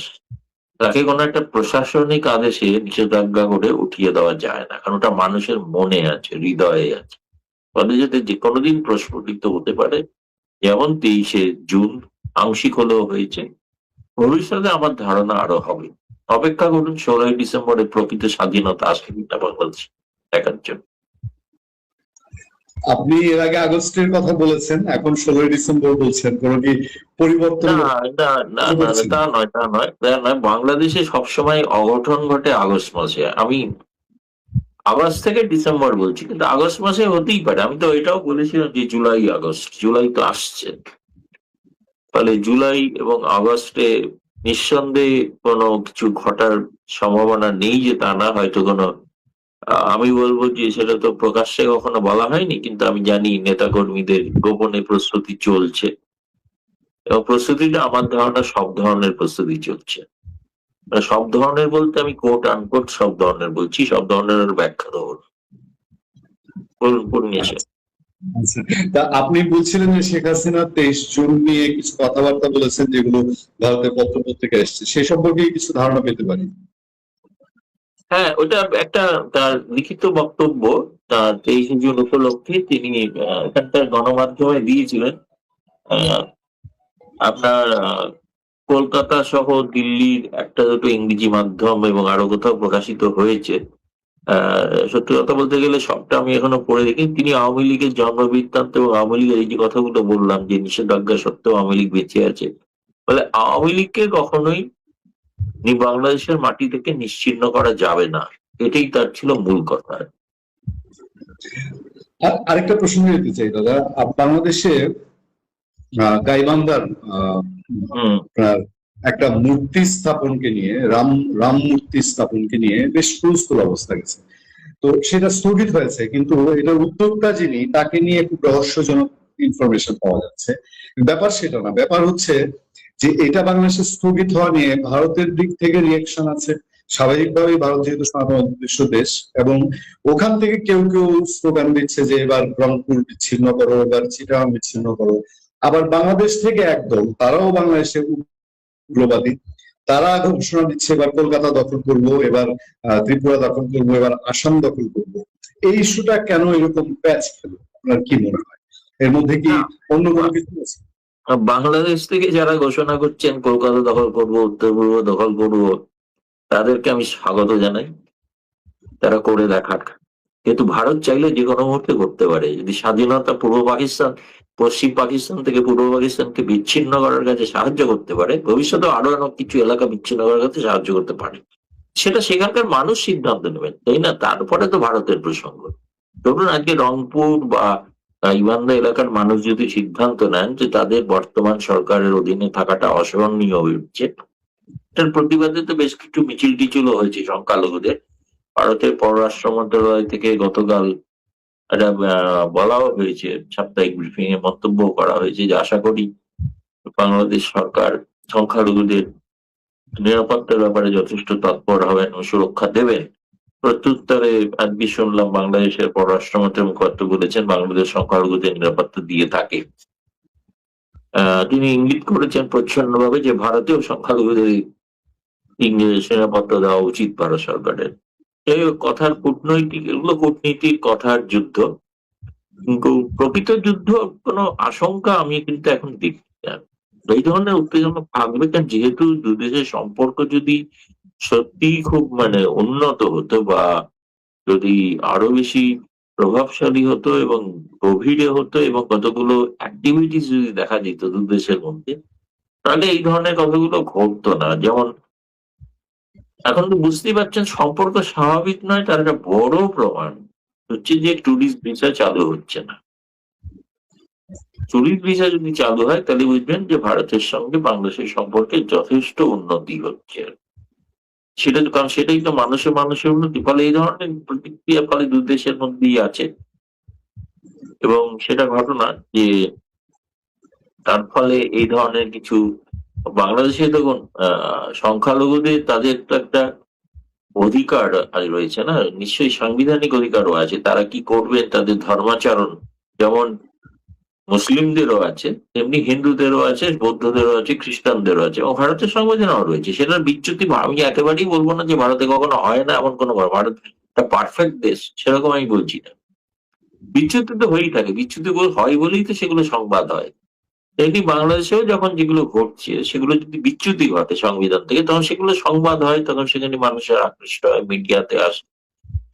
তাকে কোনো একটা প্রশাসনিক আদেশে নিষেধাজ্ঞা করে উঠিয়ে দেওয়া যায় না, কারণ ওটা মানুষের মনে আছে, হৃদয়ে আছে, ফলে যাতে যে কোনোদিন প্রস্ফুটিত হতে পারে। যেমন 23শে জুন আংশিক হলেও হয়েছে, ভবিষ্যতে আমার ধারণা আরো হবে। অপেক্ষা করুন 16ই ডিসেম্বরে প্রকৃত স্বাধীনতা আসবে কিনা বাংলাদেশ দেখার জন্য। আপনি এর আগে আগস্টের কথা বলেছেন, এখন 16ই ডিসেম্বর বলছেন, কোনো কি পরিবর্তন? না না না না, তা নয়, তা নয়, তা নয়। বাংলাদেশে সবসময় অঘটন ঘটে আগস্ট মাসে। আমি আগস্ট থেকে ডিসেম্বর বলছি, কিন্তু আগস্ট মাসে হতেই পারে। আমি তো এটাও বলেছিলাম যে জুলাই আগস্ট, জুলাই তো আসছে, ফলে জুলাই এবং আগস্টে নিঃসন্দেহে কোনো কিছু ঘটার সম্ভাবনা নেই যে তা না, হয়তো কোনো আমি বলবো যে সেটা তো প্রকাশ্যে কখনো বলা হয়নি, কিন্তু আমি জানি নেতা কর্মীদের গোপনে প্রস্তুতি চলছে, এবং প্রস্তুতিটা আমার ধারণা সব ধরনের প্রস্তুতি চলছে। সব ধরনের বলতে আমি কোট আনকোট সব ধরনের বলছি, সব ধরনের ব্যাখ্যা দেবো। বলুন, পূর্ণিয়া। আচ্ছা, তা আপনি বলছিলেন যে শেখ হাসিনা 23 জুন নিয়ে কিছু কথাবার্তা বলেছেন যেগুলো ভারতের পত্রপত্রিকায় এসেছে, সে সম্পর্কে কিছু ধারণা পেতে পারি? হ্যাঁ, ওটা একটা তার লিখিত বক্তব্য। তার 23 জুন উপলক্ষে তিনি এখানকার গণমাধ্যমে দিয়েছিলেন। আপনার কলকাতা সহ দিল্লির একটা দুটো ইংরেজি মাধ্যম এবং আরো কোথাও প্রকাশিত হয়েছে। সত্যি কথা বলতে গেলে সবটা আমি এখনো পড়ে দেখি। তিনি আওয়ামী লীগের জন্ম বৃত্তান্ত এবং আওয়ামী লীগের এই যে কথাগুলো বললাম যে নিষেধাজ্ঞা সত্ত্বেও আওয়ামী লীগ বেঁচে আছে, বলে আওয়ামী লীগকে কখনোই বাংলাদেশের মাটি থেকে নিশ্চিহ্ন করা যাবে না। এটাই তার ছিল মূল কথা। আরেকটা প্রশ্ন যেতে চাই দাদা, বাংলাদেশে গাইবান্ধার হম। আপনার একটা মূর্তি স্থাপনকে নিয়ে, রাম রাম মূর্তি স্থাপনকে নিয়ে বেশ হুলস্থুল অবস্থা গেছে। তো সেটা স্থগিত হয়েছে, কিন্তু এটার উদ্যোক্তা যিনি, তাকে নিয়ে খুব রহস্যজনক ইনফরমেশন পাওয়া যাচ্ছে। ব্যাপার সেটা না, ব্যাপার হচ্ছে যে এটা বাংলাদেশে স্থগিত হওয়া নিয়ে ভারতের দিক থেকে রিয়েকশন আছে। স্বাভাবিকভাবেই ভারত যেহেতু সনাতন অধ্যুষিত দেশ, এবং ওখান থেকে কেউ কেউ স্লোগান দিচ্ছে যে এবার রংপুর বিচ্ছিন্ন করো, এবার চিটাগাং বিচ্ছিন্ন করো। আবার বাংলাদেশ থেকে একদল, তারাও বাংলাদেশে উগ্রবাদী, তারা ঘোষণা দিচ্ছে এবার কলকাতা দখল করব, এবার ত্রিপুরা দখল করব, এবার আসাম দখল করব। এই ইস্যুটা কেন এরকম প্যাচ খেলো, আপনার কি মনে হয়? এর মধ্যে কি অন্য কোনো কিছু আছে? বাংলাদেশ থেকে যারা ঘোষণা করছেন কলকাতা দখল করব, উত্তর পূর্ব দখল করব, তাদেরকে আমি স্বাগত জানাই। তারা করে দেখাক। কিন্তু ভারত চাইলে যে কোনো মুহূর্তে করতে পারে। যদি স্বাধীনতা পূর্ব পাকিস্তান, পশ্চিম পাকিস্তান থেকে পূর্ব পাকিস্তানকে বিচ্ছিন্ন করার কাছে সাহায্য করতে পারে, ভবিষ্যতে আরো অনেক কিছু এলাকা বিচ্ছিন্ন করার কাছে সাহায্য করতে পারে, সেটা সেখানকার মানুষ সিদ্ধান্ত নেবেন, তাই না? তারপরে তো ভারতের প্রসঙ্গ। ধরুন আজকে রংপুর বা গাইবান্ধা এলাকার মানুষ যদি সিদ্ধান্ত নেন যে তাদের বর্তমান সরকারের অধীনে থাকাটা অসহনীয় হয়ে উঠছে, এটার প্রতিবাদে তো বেশ কিছু মিছিল টিছিলও হয়েছে সংখ্যালঘুদের। ভারতের পররাষ্ট্র মন্ত্রণালয় থেকে গতকাল একটা বলাও হয়েছে, সাপ্তাহিক ব্রিফিং এ মন্তব্য করা হয়েছে যে আশা করি বাংলাদেশ সরকার সংখ্যালঘুদের নিরাপত্তার ব্যাপারে যথেষ্ট তৎপর হবেন ও সুরক্ষা দেবেন। প্রত্যুত্তরে আজকে শুনলাম বাংলাদেশের পররাষ্ট্রমন্ত্রীর মুখপাত্র বলেছেন বাংলাদেশ সংখ্যালঘুদের নিরাপত্তা দিয়ে থাকে। তিনি ইঙ্গিত করেছেন প্রচ্ছন্নভাবে যে ভারতেও সংখ্যালঘুদের নিরাপত্তা দেওয়া উচিত ভারত সরকারের। এই কথার কূটনৈতিক, এগুলো কূটনীতির কথার যুদ্ধ, কিন্তু প্রকৃত যুদ্ধ কোনো আশঙ্কা আমি কিন্তু এখন দেখছি না। এই ধরনের উত্তেজনা থাকবে, কারণ যেহেতু দুদেশের সম্পর্ক যদি সত্যি খুব উন্নত হতো বা যদি আরো বেশি প্রভাবশালী হতো এবং গভীরে হতো এবং কতগুলো অ্যাক্টিভিটিস যদি দেখা যেত দু দেশের মধ্যে, তাহলে এই ধরনের কথাগুলো ঘটতো না। যেমন এখন তো বুঝতেই পারছেন সম্পর্ক স্বাভাবিক নয়, তার একটা বড় প্রমাণ হচ্ছে যে ট্যুরিস্ট ভিসা চালু হচ্ছে না। ট্যুরিস্ট ভিসা যদি চালু হয় তাহলে বুঝবেন যে ভারতের সঙ্গে বাংলাদেশের সম্পর্কে যথেষ্ট উন্নতি হচ্ছে। সেটা তো, কারণ সেটাই তো মানুষের মানুষের উন্নতি। ফলে এই ধরনের প্রতিক্রিয়া ফলে দু দেশের মধ্যেই আছে, এবং সেটা ঘটনা যে তার ফলে এই ধরনের কিছু বাংলাদেশে দেখুন সংখ্যালঘুদের তাদের তো একটা অধিকার রয়েছে না, নিশ্চয়ই সাংবিধানিক অধিকারও আছে। তারা কি করবেন, তাদের ধর্মাচরণ যেমন মুসলিমদেরও আছে, তেমনি হিন্দুদেরও আছে, বৌদ্ধদেরও আছে, খ্রিস্টানদেরও আছে, এবং ভারতের সংবিধানও রয়েছে। সেটার বিচ্যুতি আমি একেবারেই বলবো না যে ভারতে কখনো হয় না এমন কোনো, ভারত একটা পারফেক্ট দেশ সেরকম আমি বলছি না। বিচ্যুতি তো হয়েই থাকে, বিচ্যুতি হয় বলেই তো সেগুলো সংবাদ হয়। তেমনি বাংলাদেশেও যখন যেগুলো ঘটছে সেগুলো যদি বিচ্যুতি ঘটে সংবিধান থেকে, তখন সেগুলো সংবাদ হয়, তখন সেখানে মানুষের আকৃষ্ট হয়, মিডিয়াতে আসে।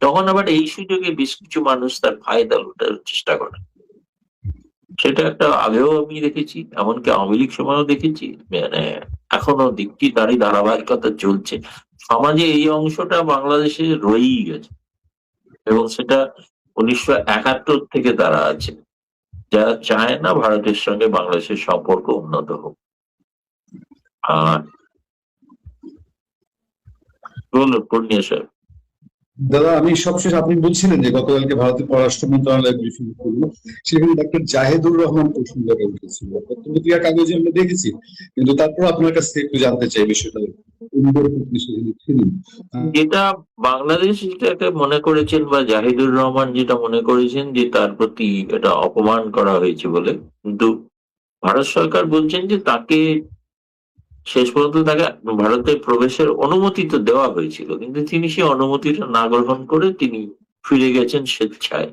তখন আবার এই সুযোগে বেশ কিছু মানুষ তার ফায়দা লুটার চেষ্টা করে। সেটা একটা আগেও আমি দেখেছি, এমনকি আওয়ামী লীগ সময়ও দেখেছি, এখনো দিকটি তারই ধারাবাহিকতা চলছে। সমাজে এই অংশটা বাংলাদেশে রয়েই গেছে, এবং সেটা 1971 থেকে তারা আছে, যারা চায় না ভারতের সঙ্গে বাংলাদেশের সম্পর্ক উন্নত হোক। আর বলুন পূর্ণিয়া সাহেব। দাদা, আমি সবশেষ আপনি বলছিলেন যে গতকালকে ভারতের পররাষ্ট্র মন্ত্রণালয় ব্রিফিং করলো, সেখানে ডক্টর জাহেদুর রহমান প্রসঙ্গটা উঠেছিল। পত্রিকা কাগজে আমরা দেখেছি, কিন্তু তারপর আপনার কাছ থেকে একটু জানতে চাই বিষয়টা। আপনি সেখানে ছিলেন। যেটা বাংলাদেশ যেটাকে মনে করেছেন বা জাহিদুর রহমান যেটা মনে করেছেন যে তার প্রতি এটা অপমান করা হয়েছে বলে, কিন্তু ভারত সরকার বলছেন যে তাকে শেষ পর্যন্ত তাকে ভারতে প্রবেশের অনুমতি তো দেওয়া হয়েছিল, কিন্তু তিনি সেই অনুমতিটা না গ্রহণ করে তিনি ফিরে গেছেন স্বেচ্ছায়।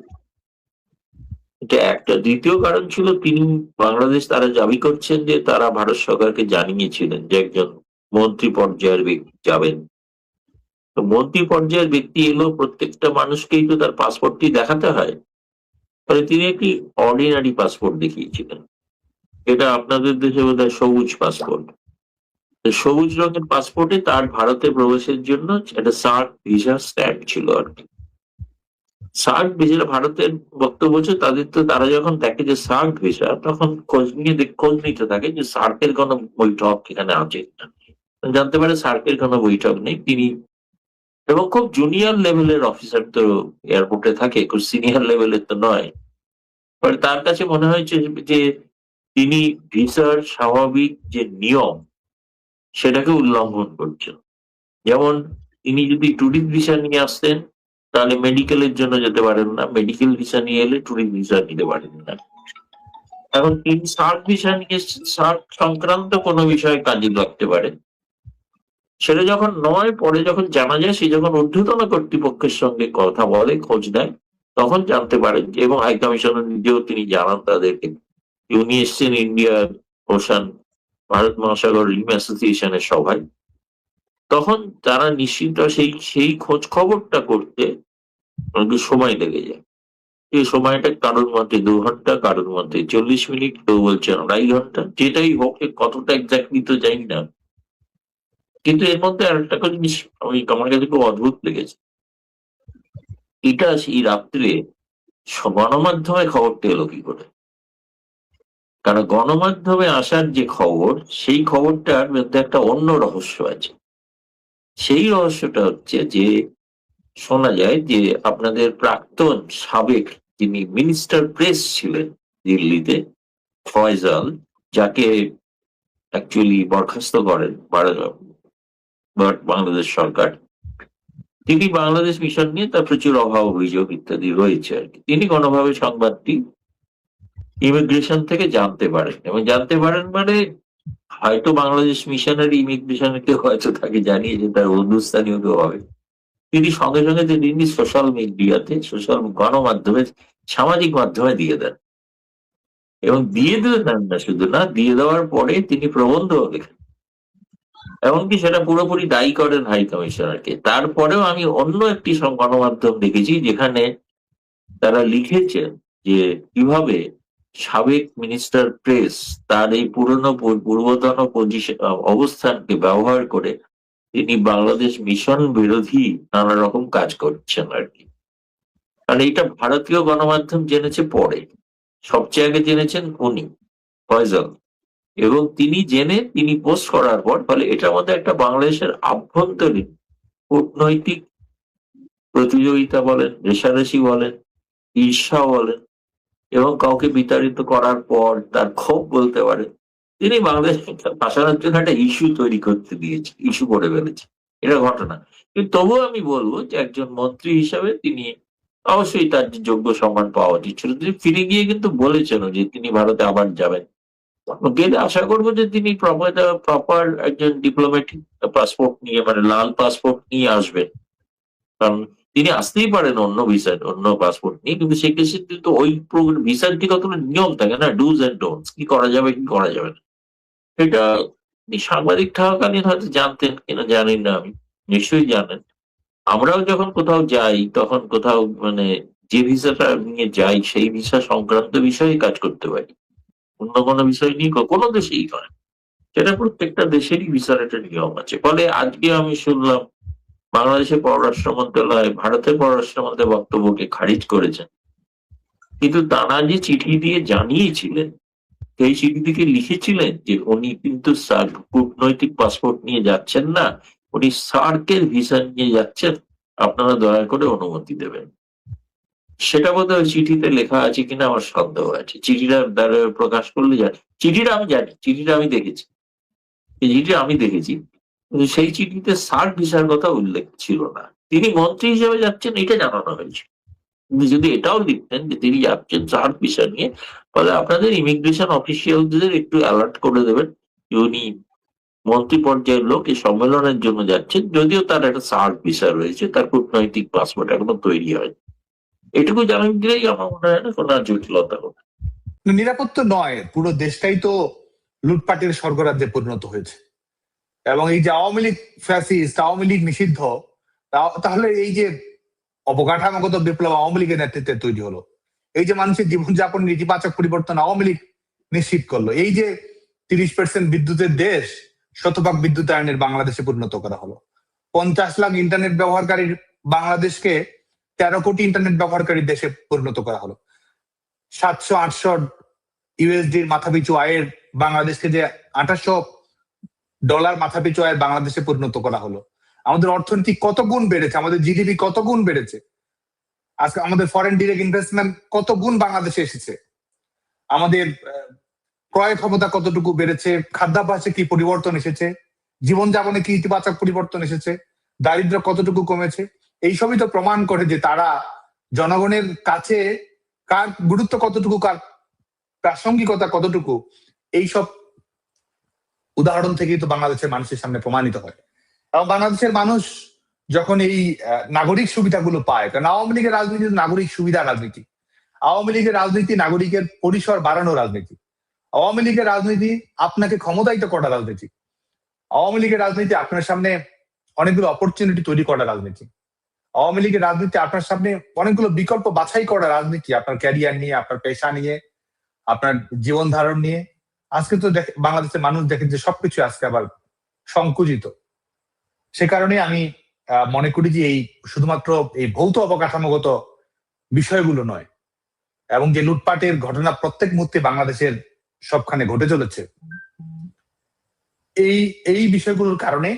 এটা একটা। দ্বিতীয় কারণ ছিল তিনি বাংলাদেশ তারা দাবি করছেন যে তারা ভারত সরকারকে জানিয়েছিলেন যে একজন মন্ত্রী পর্যায়ের ব্যক্তি যাবেন। তো মন্ত্রী পর্যায়ের ব্যক্তি এলো, প্রত্যেকটা মানুষকেই তো তার পাসপোর্টটি দেখাতে হয়। ফলে তিনি একটি অর্ডিনারি পাসপোর্ট দেখিয়েছিলেন। এটা আপনাদের দেশে বোধহয় সবুজ পাসপোর্ট। সবুজ রঙের পাসপোর্টে তার ভারতে প্রবেশের জন্য একটা সার্ক ভিসা স্ট্যাম্প ছিল আর কি। সার্ক ভিসা ভারতের বক্তব্য হচ্ছে তাদের তো তারা যখন দেখে যে সার্ক ভিসা, তখন খোঁজ নিতে থাকে যে সার্কের কোনো বৈঠক এখানে আছে কিনা। জানতে পারে সার্কের কোনো বৈঠক নেই। তিনি এবং খুব জুনিয়র লেভেলের অফিসার তো এয়ারপোর্টে থাকে, খুব সিনিয়র লেভেলের তো নয়। ফলে তার কাছে মনে হয়েছে যে তিনি ভিসার স্বাভাবিক যে নিয়ম সেটাকে উল্লঙ্ঘন করছেন। যেমন তিনি যদি ট্যুরিস্ট ভিসা নিয়ে আসতেন তাহলে মেডিকেলের জন্য যেতে পারেন না, মেডিকেল ভিসা নিয়ে এলে ট্যুরিস্ট ভিসা নিতে পারেন না। এখন তিনি সার্ক ভিসা নিয়ে সার্ক সংক্রান্ত কোনো বিষয়ে কাজে লাগতে পারেন, সেটা যখন নয়, পরে যখন জানা যায়, সে যখন ঊর্ধ্বতন কর্তৃপক্ষের সঙ্গে কথা বলে, খোঁজ নেয়, তখন জানতে পারেন এবং হাই কমিশনার নিজেও তিনি জানান তাদেরকে যে উনি এসছেন ইন্ডিয়ার ওশান ভারত মহাসাগর রিম অ্যাসোসিয়েশনের সভায়। তখন তারা নিশ্চিত সেই সেই খোঁজ খবরটা করতে অনেক সময় লেগে যায়। এই সময়টা কারোর মধ্যে 2 ঘন্টা, কারোর মধ্যে 40 মিনিট, কেউ বলছেন 2.5 ঘন্টা। যেটাই হোক, কতটা এক্স্যাক্টলি তো জানি না, কিন্তু এর মধ্যে আরেকটা জিনিস আমার কাছে খুব অদ্ভুত লেগেছে। এটা সেই রাত্রে গণমাধ্যমে খবরটা এলো কি করে? কারণ গণমাধ্যমে আসার যে খবর, সেই খবরটার মধ্যে একটা অন্য রহস্য আছে। সেই রহস্যটা হচ্ছে যে শোনা যায় যে আপনাদের প্রাক্তন সাবেক যিনি মিনিস্টার প্রেস ছিলেন দিল্লিতে, ফয়জাল, যাকে অ্যাকচুয়ালি বরখাস্ত করেন বাংলাদেশ সরকার, তিনি বাংলাদেশ মিশন নিয়ে তার প্রচুর অভাব অভিযোগ ইত্যাদি রয়েছে আর কি। তিনি কোনোভাবে সংবাদটি ইমিগ্রেশন থেকে জানতে পারেন, এবং জানতে পারেন মানে হয়তো বাংলাদেশ মিশনের ইমিগ্রেশনের কেউ হয়তো তাকে জানিয়েছে, তার বন্ধুস্থানীয় কেউ হবে। তিনি সঙ্গে সঙ্গে তিনি সোশ্যাল মিডিয়াতে, সোশ্যাল গণমাধ্যমে, সামাজিক মাধ্যমে দিয়ে দেন। এবং দিয়ে দেন না, শুধু না, দিয়ে দেওয়ার পরে তিনি প্রবন্ধ লেখেন, এমনকি সেটা পুরোপুরি দায়ী করেন হাই কমিশনারকে। তারপরেও আমি অন্য একটি গণমাধ্যম দেখেছি যেখানে তারা লিখেছেন যে কিভাবে সাবেক মিনিস্টার প্রেস তার এই পূর্বতন অবস্থানকে ব্যবহার করে তিনি বাংলাদেশ মিশন বিরোধী নানা রকম কাজ করছেন আর কি। কারণ এটা ভারতীয় গণমাধ্যম জেনেছে পরে, সবচেয়ে আগে জেনেছেন উনি, ফয়জাল, এবং তিনি জেনে তিনি পোস্ট করার পর, ফলে এটার মধ্যে একটা বাংলাদেশের আভ্যন্তরীণ কূটনৈতিক প্রতিযোগিতা বলেন, রেষারেষি বলেন, ঈর্ষা বলেন, এবং কাউকে বিতাড়িত করার পর তার ক্ষোভ বলতে পারেন, তিনি বাংলাদেশের ভাষার জন্য একটা ইস্যু তৈরি করতে দিয়েছে, ইস্যু করে ফেলেছে। এটা ঘটনা। কিন্তু তবুও আমি বলবো যে একজন মন্ত্রী হিসাবে তিনি অবশ্যই তার যে যোগ্য সম্মান পাওয়া উচিত ছিল। তিনি ফিরে গিয়ে কিন্তু বলেছেন যে তিনি ভারতে আবার যাবেন। গেলে আশা করবো যে তিনি প্রপার একজন ডিপ্লোম্যাটিক পাসপোর্ট নিয়ে, মানে লাল পাসপোর্ট নিয়ে আসবেন। কারণ তিনি আসতেই পারেন অন্য ভিসার, অন্য পাসপোর্ট নিয়ে, কিন্তু সেক্ষেত্রে কিন্তু ওই ভিসার কি কতগুলো নিয়ম থাকে না, ডুজ এন্ড ডোন্টস, কি করা যাবে কি করা যাবে না। এটা সাংবাদিক থাকাকালীন হয়তো জানতেন কিনা জানি না, আমি নিশ্চয়ই জানেন। আমরাও যখন কোথাও যাই তখন কোথাও মানে যে ভিসাটা নিয়ে যাই সেই ভিসা সংক্রান্ত বিষয়ে কাজ করতে পারি, অন্য কোনো বিষয় নিয়ে কোনো দেশেই নয়। সেটা প্রত্যেকটা দেশেরই ভিসার একটা নিয়ম আছে। ফলে আজকে আমি শুনলাম বাংলাদেশের পররাষ্ট্র মন্ত্রণালয় ভারতের পররাষ্ট্র মন্ত্রণালয়ের বক্তব্যকে খারিজ করেছেন, কিন্তু তারা যে চিঠি দিয়ে জানিয়েছিলেন, সেই চিঠি থেকে লিখেছিলেন যে উনি কিন্তু কূটনৈতিক পাসপোর্ট নিয়ে যাচ্ছেন না, উনি সার্কের ভিসা নিয়ে যাচ্ছেন। আপনারা দয়া করে অনুমতি দেবেন। সেটা বোধহয় চিঠিতে লেখা আছে কিনা আমার সন্দেহ আছে। চিঠিটা দ্বারা প্রকাশ করলে জানি, চিঠিটা আমি জানি, চিঠিটা আমি দেখেছি, এই চিঠিটা আমি দেখেছি, কিন্তু সেই চিঠিতে সার্ক ভিসার কথা উল্লেখ ছিল না। তিনি মন্ত্রী হিসেবে যাচ্ছেন এটা জানানো হয়েছে, কিন্তু যদি এটাও লিখতেন যে তিনি যাচ্ছেন সার্ক ভিসা নিয়ে, তাহলে আপনাদের ইমিগ্রেশন অফিসিয়ালদের একটু অ্যালার্ট করে দেবেন যে উনি মন্ত্রী পর্যায়ের লোক এই সম্মেলনের জন্য যাচ্ছেন, যদিও তার একটা সার্ক ভিসা রয়েছে, তার কূটনৈতিক পাসপোর্ট এখনো তৈরি হয়। এটুকু জানান দিলেই আমার মনে হয় না কোনো আর জটিলতা হবে। নিরাপদ তো নয়, পুরো দেশটাই তো লুটপাটের স্বর্গরাজ্যে পরিণত হয়েছে। এবং এই যে আওয়ামী লীগ ফ্যাসিস্ট, আওয়ামী লীগ নিষিদ্ধ, তাহলে এই যে অবকাঠামোগত বিপ্লব আওয়ামী লীগের নেতৃত্বে তৈরি হলো, এই যে মানুষের জীবনযাপন নেতিবাচক পরিবর্তন আওয়ামী লীগ নিশ্চিত করলো, এই যে 30% বিদ্যুতের দেশ শতভাগ বিদ্যুতায়নের বাংলাদেশে পরিণত করা হলো, 50 লাখ ইন্টারনেট ব্যবহারকারীর বাংলাদেশকে 13 কোটি ইন্টারনেট ব্যবহারকারীর দেশে পরিণত করা হলো, 700-800 ইউএসডির মাথাপিছু আয়ের বাংলাদেশকে যে $2800 মাথাপিছু আয়ের বাংলাদেশে পরিণত করা হলো। আমাদের অর্থনীতি কত গুণ বেড়েছে, আমাদের জিডিপি কত গুণ বেড়েছে, আজকে আমাদের ফরেন ডিরেক্ট ইনভেস্টমেন্ট কত গুণ বাংলাদেশে এসেছে, আমাদের ক্রয় ক্ষমতা কতটুকু বেড়েছে, খাদ্যাভ্যাসে কি পরিবর্তন এসেছে, জীবনযাপনে কি ইতিবাচক পরিবর্তন এসেছে, দারিদ্র্য কতটুকু কমেছে। এইসবই তো প্রমাণ করে যে তারা জনগণের কাছে কার গুরুত্ব কতটুকু, কার প্রাসঙ্গিকতা কতটুকু, এইসব উদাহরণ থেকেই তো বাংলাদেশের মানুষের সামনে প্রমাণিত হয়। এবং বাংলাদেশের মানুষ যখন এই নাগরিক সুবিধাগুলো পায়, কারণ আওয়ামী লীগের রাজনীতি নাগরিক সুবিধা রাজনীতি, আওয়ামী লীগের রাজনীতি নাগরিকের পরিসর বাড়ানো রাজনীতি, আওয়ামী লীগের রাজনীতি আপনাকে ক্ষমতায়িত করা রাজনীতি, আওয়ামী লীগের রাজনীতি আপনার সামনে অনেকগুলো অপরচুনিটি তৈরি করা রাজনীতি, আওয়ামী লীগের রাজনীতি আপনার সামনে অনেকগুলো বিকল্প বাছাই করা রাজনীতি, আপনার ক্যারিয়ার নিয়ে, আপনার পেশা নিয়ে, আপনার জীবন ধারণ নিয়ে। আজকে তো বাংলাদেশের মানুষ দেখেন যে সবকিছু আজকে আবার সংকুচিত। সে কারণে আমি মনে করি যে এই শুধুমাত্র এই ভৌত অবকাঠামোগত বিষয়গুলো নয়, এবং যে লুটপাটের ঘটনা প্রত্যেক মুহূর্তে বাংলাদেশের সবখানে ঘটে চলেছে, এই বিষয়গুলোর কারণে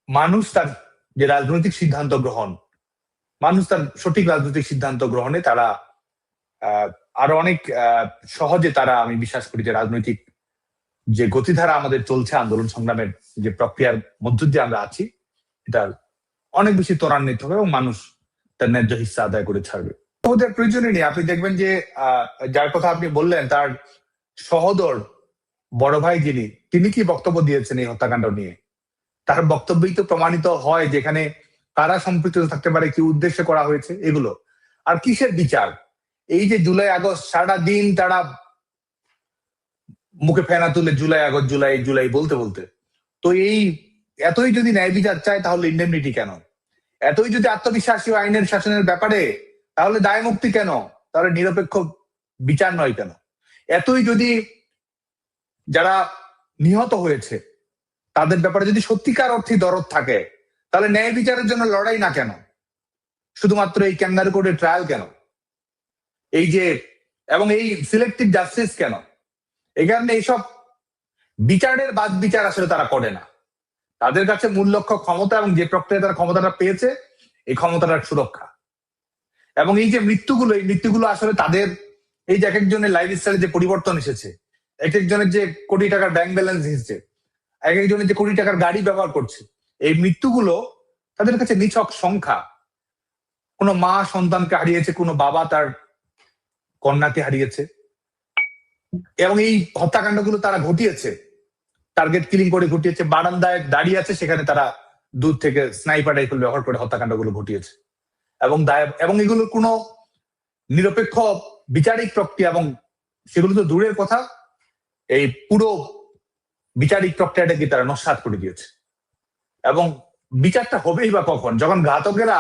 মানুষ তার যে রাজনৈতিক সিদ্ধান্ত গ্রহণ, মানুষ তার সঠিক রাজনৈতিক সিদ্ধান্ত গ্রহণে তারা আরো অনেক সহজে তারা, আমি বিশ্বাস করি যে রাজনৈতিক যে গতিধারা আমাদের চলছে, আন্দোলন সংগ্রামের যে প্রক্রিয়ার মধ্য দিয়ে আমরা আছি, এটা অনেক বেশি ত্বরান্বিত হবে এবং মানুষ তার ন্যায্য হিস্সা আদায় করে ছাড়বে। ওদের প্রয়োজনই নেই। আপনি দেখবেন যে যার কথা আপনি বললেন, তার সহোদর বড় ভাই যিনি, তিনি কি বক্তব্য দিয়েছেন এই হত্যাকাণ্ড নিয়ে, তার বক্তব্যই তো প্রমাণিত হয় যেখানে কারা সম্পৃক্ত থাকতে পারে, কি উদ্দেশ্যে করা হয়েছে এগুলো। আর কিসের বিচার? এই যে জুলাই আগস্ট সারা দিন তারা মুখে ফেনা তুলে জুলাই আগস্ট জুলাই জুলাই বলতে বলতে, তো এই এতই যদি ন্যায় বিচার চায় তাহলে ইন্ডেমনিটি কেন? এতই যদি আত্মবিশ্বাসী আইনের শাসনের ব্যাপারে, তাহলে দায় মুক্তি কেন? তাহলে নিরপেক্ষ বিচার নয় কেন? এতই যদি যারা নিহত হয়েছে তাদের ব্যাপারে যদি সত্যিকার অর্থে দরদ থাকে, তাহলে ন্যায় বিচারের জন্য লড়াই না কেন? শুধুমাত্র এই ক্যাঙ্গারু কোর্টের ট্রায়াল কেন? এই যে এবং এই সিলেক্টিভ জাস্টিস কেন? এই কারণে এইসব বিচারের বাদ বিচার আসলে তারা করে না। তাদের কাছে মূল লক্ষ্য ক্ষমতা, এবং যে প্রক্রিয়ায় তারা ক্ষমতাটা পেয়েছে এই ক্ষমতাটার সুরক্ষা। এবং এই যে মৃত্যুগুলো, এই মৃত্যুগুলো আসলে তাদের এই যে এক একজনের লাইফ স্টাইলে যে পরিবর্তন এসেছে, এক একজনের যে কোটি টাকার ব্যাংক ব্যালেন্স এসেছে, এক একজনের যে কোটি টাকার গাড়ি ব্যবহার করছে, এই মৃত্যুগুলো তাদের কাছে নিছক সংখ্যা। কোনো মা সন্তানকে হারিয়েছে, কোনো বাবা তার কন্যাকে হারিয়েছে, এবং এই হত্যাকাণ্ডগুলো তারা ঘটিয়েছে, টার্গেট কিলিং করে ঘটিয়েছে। বারান্দায় দাঁড়িয়ে আছে, সেখানে তারা দূর থেকে স্নাইপার রাইফেল ব্যবহার করে হত্যাকাণ্ডগুলো ঘটিয়েছে। এবং এগুলোর কোনো নিরপেক্ষ বিচারিক প্রক্রিয়া, এবং সেগুলো তো দূরের কথা, এই পুরো বিচারিক প্রক্রিয়াটাকে তারা নস্যাৎ করে দিয়েছে। এবং বিচারটা হবেই বা কখন? যখন ঘাতকেরা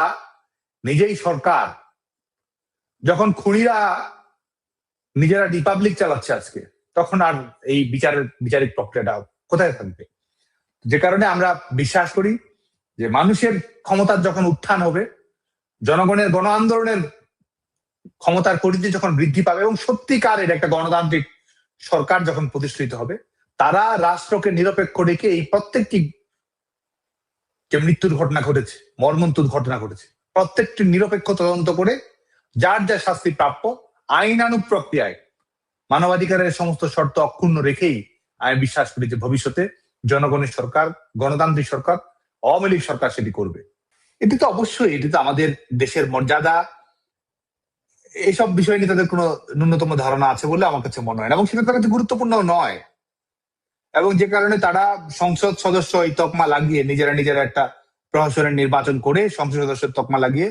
নিজেই সরকার, যখন খুনিরা নিজেরা রিপাবলিক চালাচ্ছে আজকে, তখন আর এই বিচারিক প্রক্রিয়াটা কোথায় থাকবে? যে কারণে আমরা বিশ্বাস করি যে মানুষের ক্ষমতার যখন উত্থান হবে, জনগণের গণ আন্দোলনের ক্ষমতার পরিধি যখন বৃদ্ধি পাবে, এবং সত্যিকারের একটা গণতান্ত্রিক সরকার যখন প্রতিষ্ঠিত হবে, তারা রাষ্ট্রকে নিরপেক্ষ রেখে এই প্রত্যেকটি যে মৃত্যুর ঘটনা ঘটেছে, মর্মন্তুদ ঘটনা ঘটেছে, প্রত্যেকটি নিরপেক্ষ তদন্ত করে যার যা শাস্তি প্রাপ্য আইনানুগ প্রক্রিয়ায় মানবাধিকারের সমস্ত শর্ত অক্ষুণ্ণ রেখেই আমি বিশ্বাস করি যে ভবিষ্যতে জনগণের সরকার, গণতান্ত্রিক সরকার, আওয়ামী লীগ সরকার সেটি করবে। এটি তো অবশ্যই, এটি তো আমাদের দেশের মর্যাদা, এইসব বিষয় নিয়ে তাদের কোনো ন্যূনতম ধারণা আছে বলে আমার কাছে মনে হয় না, এবং সেটা তার কাছে গুরুত্বপূর্ণ নয়। এবং যে কারণে তারা সংসদ সদস্য এই তকমা লাগিয়ে নিজেরা একটা প্রশাসনের নির্বাচন করে সংসদ সদস্যের তকমা লাগিয়ে,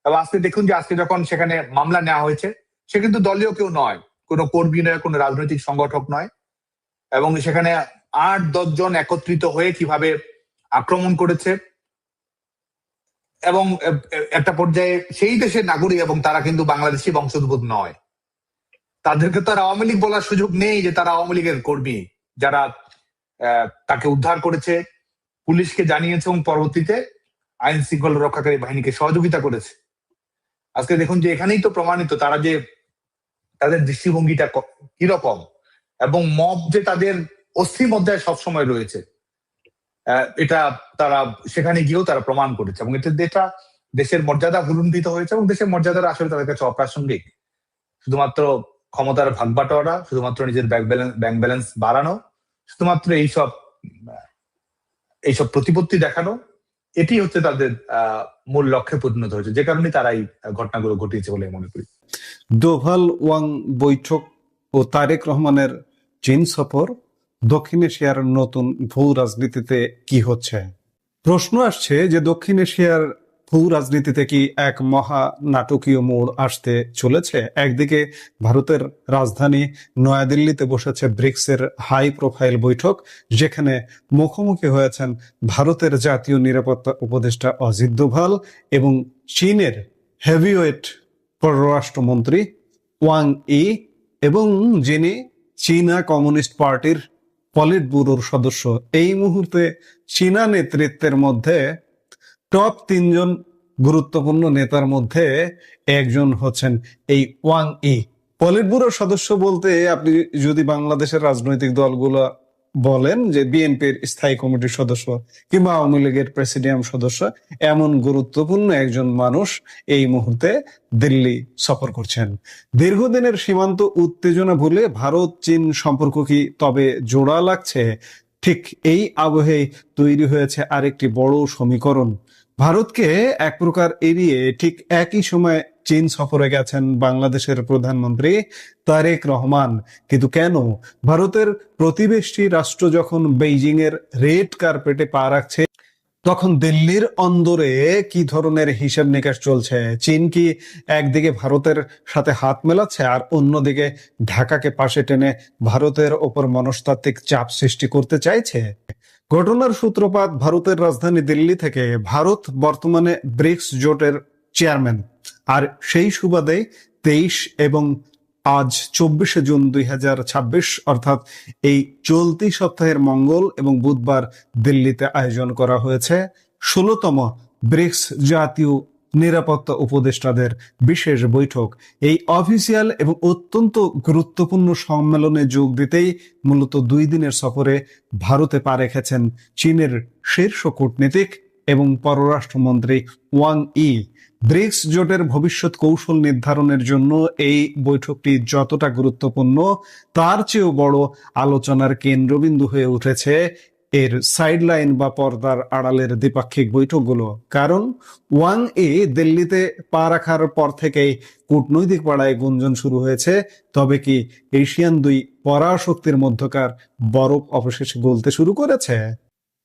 এবং আজকে দেখুন যে আজকে যখন সেখানে মামলা নেওয়া হয়েছে, সে কিন্তু দলীয় কেউ নয়, কোনো কর্মী নয়, কোনো রাজনৈতিক সংগঠক নয়, এবং সেখানে 8-10 জন একত্রিত হয়ে কিভাবে আক্রমণ করেছে, এবং একটা পর্যায়ে সেই দেশের নাগরিক এবং তারা কিন্তু বাংলাদেশি বংশোদ্ভূত নয়, তাদেরকে তো আর আওয়ামী লীগ বলার সুযোগ নেই যে তারা আওয়ামী লীগের কর্মী, যারা তাকে উদ্ধার করেছে, পুলিশকে জানিয়েছে এবং পরবর্তীতে আইন শৃঙ্খলা রক্ষাকারী বাহিনীকে সহযোগিতা করেছে। আজকে দেখুন যে এখানেই তো প্রমাণিত তারা যে তাদের দৃষ্টিভঙ্গিটা কিরকম, এবং মব যে তাদের অস্থির মধ্যে সবসময় রয়েছে, এটা তারা সেখানে গিয়েও তারা প্রমাণ করেছে, এবং এটা দেশের মর্যাদা ভুলুণ্ঠিত হয়েছে, এবং দেশের মর্যাদার আসলে তাদের কাছে অপ্রাসঙ্গিক। শুধুমাত্র ক্ষমতার ভাগবাটোয়ারা, শুধুমাত্র নিজের ব্যাংক ব্যালেন্স বাড়ানো, শুধুমাত্র এইসব প্রতিপত্তি দেখানো, এটি হচ্ছে তাদের মূল লক্ষ্যে পরিণত হয়েছে, যে কারণে তারা এই ঘটনাগুলো ঘটিয়েছে বলে মনে করি। ডোভাল ওয়াং বৈঠক ও তারেক রহমানের চীন সফর দক্ষিণ এশিয়ার নতুন ভূ রাজনীতিতে কি হচ্ছে? প্রশ্ন আসছে যে দক্ষিণ এশিয়ার ভূ রাজনীতিতে কি এক মহা নাটকীয় মোড় আসতে চলেছে? একদিকে ভারতের রাজধানী নয়াদিল্লিতে বসেছে ব্রিক্সের হাই প্রোফাইল বৈঠক, যেখানে মুখোমুখি হয়েছেন ভারতের জাতীয় নিরাপত্তা উপদেষ্টা অজিত দোভাল এবং চীনের হেভিওয়েট পররাষ্ট্রমন্ত্রী ওয়াং ই, এবং যিনি চীনা কমিউনিস্ট পার্টির পলিট ব্যুরোর সদস্য। এই মুহূর্তে চীনা নেতৃত্বের মধ্যে টপ 3 জন গুরুত্বপূর্ণ নেতার মধ্যে একজন হচ্ছেন এই ওয়াং ই। পলিট ব্যুরোর সদস্য বলতে আপনি যদি বাংলাদেশের রাজনৈতিক দলগুলো বলেন যে বিএনপির স্থায়ী কমিটির সদস্য কিংবা আওয়ামী লীগের প্রেসিডিয়াম সদস্য, এমন গুরুত্বপূর্ণ একজন মানুষ এই মুহূর্তে দিল্লি সফর করছেন। দীর্ঘদিনের সীমান্ত উত্তেজনা ভুলে ভারত চীন সম্পর্ক কি তবে জোড়া লাগছে? ঠিক এই আবহে তৈরি হয়েছে আরেকটি বড় সমীকরণ। ভারতকে এক প্রকার এড়িয়ে ঠিক একই সময় চীন সফরে গেছেন বাংলাদেশের প্রধানমন্ত্রী তারেক রহমান। কিন্তু কেন? ভারতের প্রতিবেশী রাষ্ট্র যখন বেইজিং এর রেড কার্পেটে পা রাখছে, তখন দিল্লির অন্দরে কি ধরনের হিসাব নিকাশ চলছে? চীন কি একদিকে ভারতের সাথে হাত মেলাচ্ছে আর অন্যদিকে ঢাকাকে পাশে টেনে ভারতের ওপর মনস্তাত্ত্বিক চাপ সৃষ্টি করতে চাইছে? ঘটনার সূত্রপাত ভারতের রাজধানী দিল্লি থেকে। ভারত বর্তমানে ব্রিক্স জোটের চেয়ারম্যান, আর সেই সুবাদে 23 এবং আজ 24শে জুন 2026 অর্থাৎ এই চলতি সপ্তাহের মঙ্গল এবং বুধবার দিল্লিতে আয়োজন করা হয়েছে 16তম ব্রিক্স জাতীয় নিরাপত্তা উপদেষ্টাদের বিশেষ বৈঠক। এই অফিসিয়াল এবং অত্যন্ত গুরুত্বপূর্ণ সম্মেলনে যোগ দিতেই মূলত 2 দিনের সফরে ভারতে পা রেখেছেন চীনের শীর্ষ কূটনীতিক এবং পররাষ্ট্রমন্ত্রী ওয়াং ই। ব্রিক্স জোটের ভবিষ্যৎ কৌশল নির্ধারণের জন্য এই বৈঠকটি যতটা গুরুত্বপূর্ণ, তার চেয়েও বড় আলোচনার কেন্দ্রবিন্দু হয়ে উঠেছে এর সাইডলাইন বা পর্দার আড়ালের দ্বিপাক্ষিক বৈঠকগুলো। কারণ ওয়াং ই দিল্লিতে পা রাখার পর থেকেই কূটনৈতিক পাড়ায় গুঞ্জন শুরু হয়েছে, তবে কি এশিয়ান 2 পরাশক্তির মধ্যকার বরফ অবশেষে গলতে শুরু করেছে?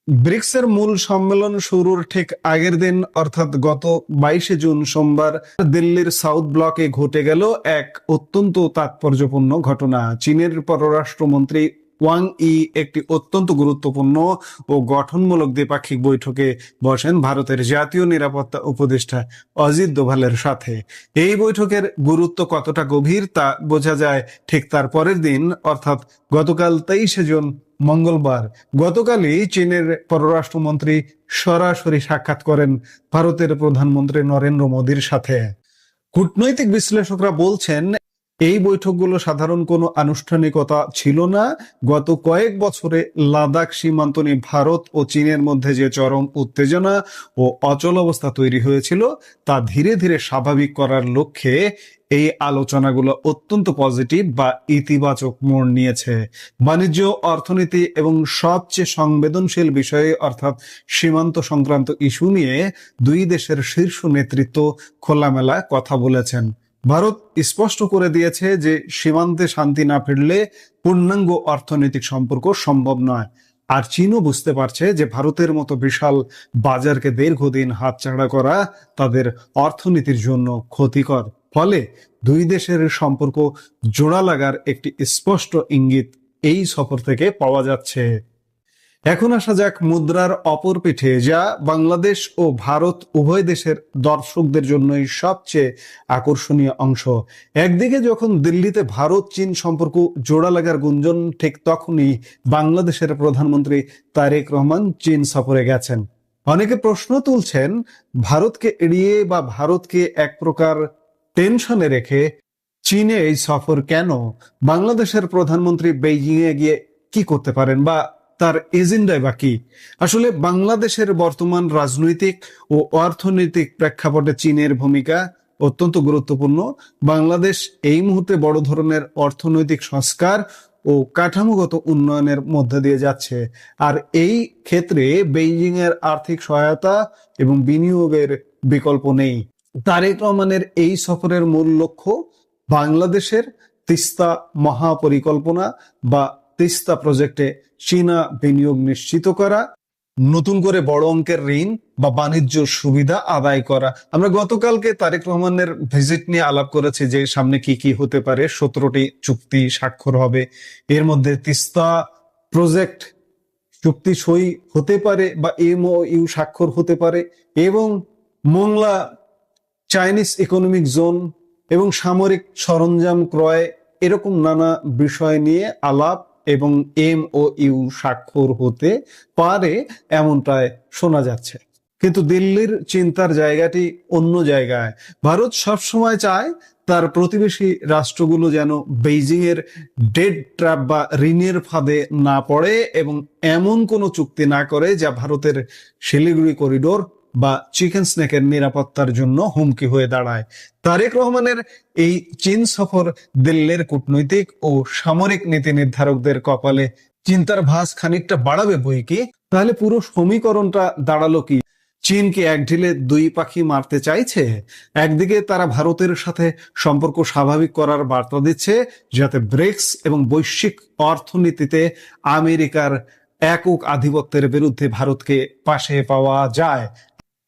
ব্রিক্সের মূল সম্মেলন শুরুর ঠিক আগের দিন অর্থাৎ গত 22শে জুন সোমবার দিল্লির সাউথ ব্লকে ঘটে গেল এক অত্যন্ত তাৎপর্যপূর্ণ ঘটনা। চীনের পররাষ্ট্রমন্ত্রী ওয়াং ই একটি অত্যন্ত গুরুত্বপূর্ণ ও গঠনমূলক দ্বিপাক্ষিক বৈঠকে বসেন ভারতের জাতীয় নিরাপত্তা উপদেষ্টা অজিত দোভালের সাথে। এই বৈঠকের গুরুত্ব কতটা গভীর তা বোঝা যায় ঠিক তার পরের দিন অর্থাৎ গতকাল 23শে জুন মঙ্গলবার। গতকালই চীনের পররাষ্ট্রমন্ত্রী সরাসরি সাক্ষাৎ করেন ভারতের প্রধানমন্ত্রী নরেন্দ্র মোদীর সাথে। কূটনৈতিক বিশ্লেষকরা বলছেন এই বৈঠকগুলো সাধারণ কোনো আনুষ্ঠানিকতা ছিল না। গত কয়েক বছরে লাদাখ সীমান্ত নিয়ে ভারত ও চীনের মধ্যে যে চরম উত্তেজনা ও অচল অবস্থা তৈরি হয়েছিল তা ধীরে ধীরে স্বাভাবিক করার লক্ষ্যে এই আলোচনাগুলো অত্যন্ত পজিটিভ বা ইতিবাচক মোড় নিয়েছে। বাণিজ্য, অর্থনীতি এবং সবচেয়ে সংবেদনশীল বিষয়ে অর্থাৎ সীমান্ত সংক্রান্ত ইস্যু নিয়ে দুই দেশের শীর্ষ নেতৃত্ব খোলামেলা কথা বলেছেন। ভারত স্পষ্ট করে দিয়েছে যে সীমান্তে শান্তি না ফিরলে পূর্ণাঙ্গ অর্থনৈতিক সম্পর্ক সম্ভব নয়। আর চীনও বুঝতে পারছে যে ভারতের মতো বিশাল বাজারকে দীর্ঘদিন হাতছাড়া করা তাদের অর্থনীতির জন্য ক্ষতিকর। ফলে দুই দেশের সম্পর্ক জোড়া লাগার একটি স্পষ্ট ইঙ্গিত এই সফর থেকে পাওয়া যাচ্ছে। এখন আসা যাক মুদ্রার অপর পিঠে, যা বাংলাদেশ ও ভারত উভয় দেশের দর্শকদের জন্যই সবচেয়ে আকর্ষণীয় অংশ। একদিকে যখন দিল্লিতে ভারত চীন সম্পর্ক জোড়া লাগার গুঞ্জন, ঠিক তখনই বাংলাদেশের প্রধানমন্ত্রী তারেক রহমান চীন সফরে গেছেন। অনেকে প্রশ্ন তুলছেন, ভারতকে এড়িয়ে বা ভারতকে এক প্রকার টেনশনে রেখে চীনে এই সফর কেন? বাংলাদেশের প্রধানমন্ত্রী বেইজিং এ গিয়ে কি করতে পারেন বা তার এজেন্ডায় বা কি? আসলে বাংলাদেশের বর্তমান রাজনৈতিক ও অর্থনৈতিক প্রেক্ষাপটে চীনের ভূমিকা অত্যন্ত গুরুত্বপূর্ণ। বাংলাদেশ এই মুহূর্তে বড় ধরনের অর্থনৈতিক সংস্কার ও কাঠামোগত উন্নয়নের মধ্যে দিয়ে যাচ্ছে। আর এই ক্ষেত্রে বেইজিং এর আর্থিক সহায়তা এবং বিনিয়োগের বিকল্প নেই। তারেক রহমানের এই সফরের মূল লক্ষ্য বাংলাদেশের তিস্তা মহাপরিকল্পনা বা তিস্তা প্রজেক্টে চীনা বিনিয়োগ নিশ্চিত করা, নতুন করে বড় অঙ্কের ঋণ বা বাণিজ্য সুবিধা আদায় করা। আমরা গতকালকে তারেক রহমানের ভিজিট নিয়ে আলাপ করেছি যে সামনে কি কি হতে পারে। 17টি চুক্তি স্বাক্ষর হবে, এর মধ্যে তিস্তা প্রজেক্ট চুক্তি সই হতে পারে বা এমওইউ স্বাক্ষর হতে পারে, এবং মোংলা চাইনিজ ইকোনমিক জোন এবং সামরিক সরঞ্জাম ক্রয়, এরকম নানা বিষয় নিয়ে আলাপ এবং এমওইউ স্বাক্ষর হতে পারে এমনটাই শোনা যাচ্ছে। কিন্তু দিল্লির চিন্তার জায়গাটি অন্য জায়গায়। ভারত সবসময় চায় তার প্রতিবেশী রাষ্ট্রগুলো যেন বেইজিং এর ডেড ট্র্যাপ বা ঋণের ফাঁদে না পড়ে এবং এমন কোনো চুক্তি না করে যা ভারতের শিলিগুড়ি করিডোর বা চিকেন স্নেকের নিরাপত্তার জন্য হুমকি হয়ে দাঁড়ায়। তারেক রহমানের এই চীন সফর দিল্লির কূটনৈতিক ও সামরিক নীতি নির্ধারকদের কপালে চিন্তার ভাঁজ খানিকটা বাড়াবে বই কি। তাহলে পুরো সমীকরণটা দাঁড়ালো কি? চীন কি এক ঢিলে দুই পাখি মারতে চাইছে? একদিকে তারা ভারতের সাথে সম্পর্ক স্বাভাবিক করার বার্তা দিচ্ছে, যাতে ব্রিক্স এবং বৈশ্বিক অর্থনীতিতে আমেরিকার একক আধিপত্যের বিরুদ্ধে ভারতকে পাশে পাওয়া যায়।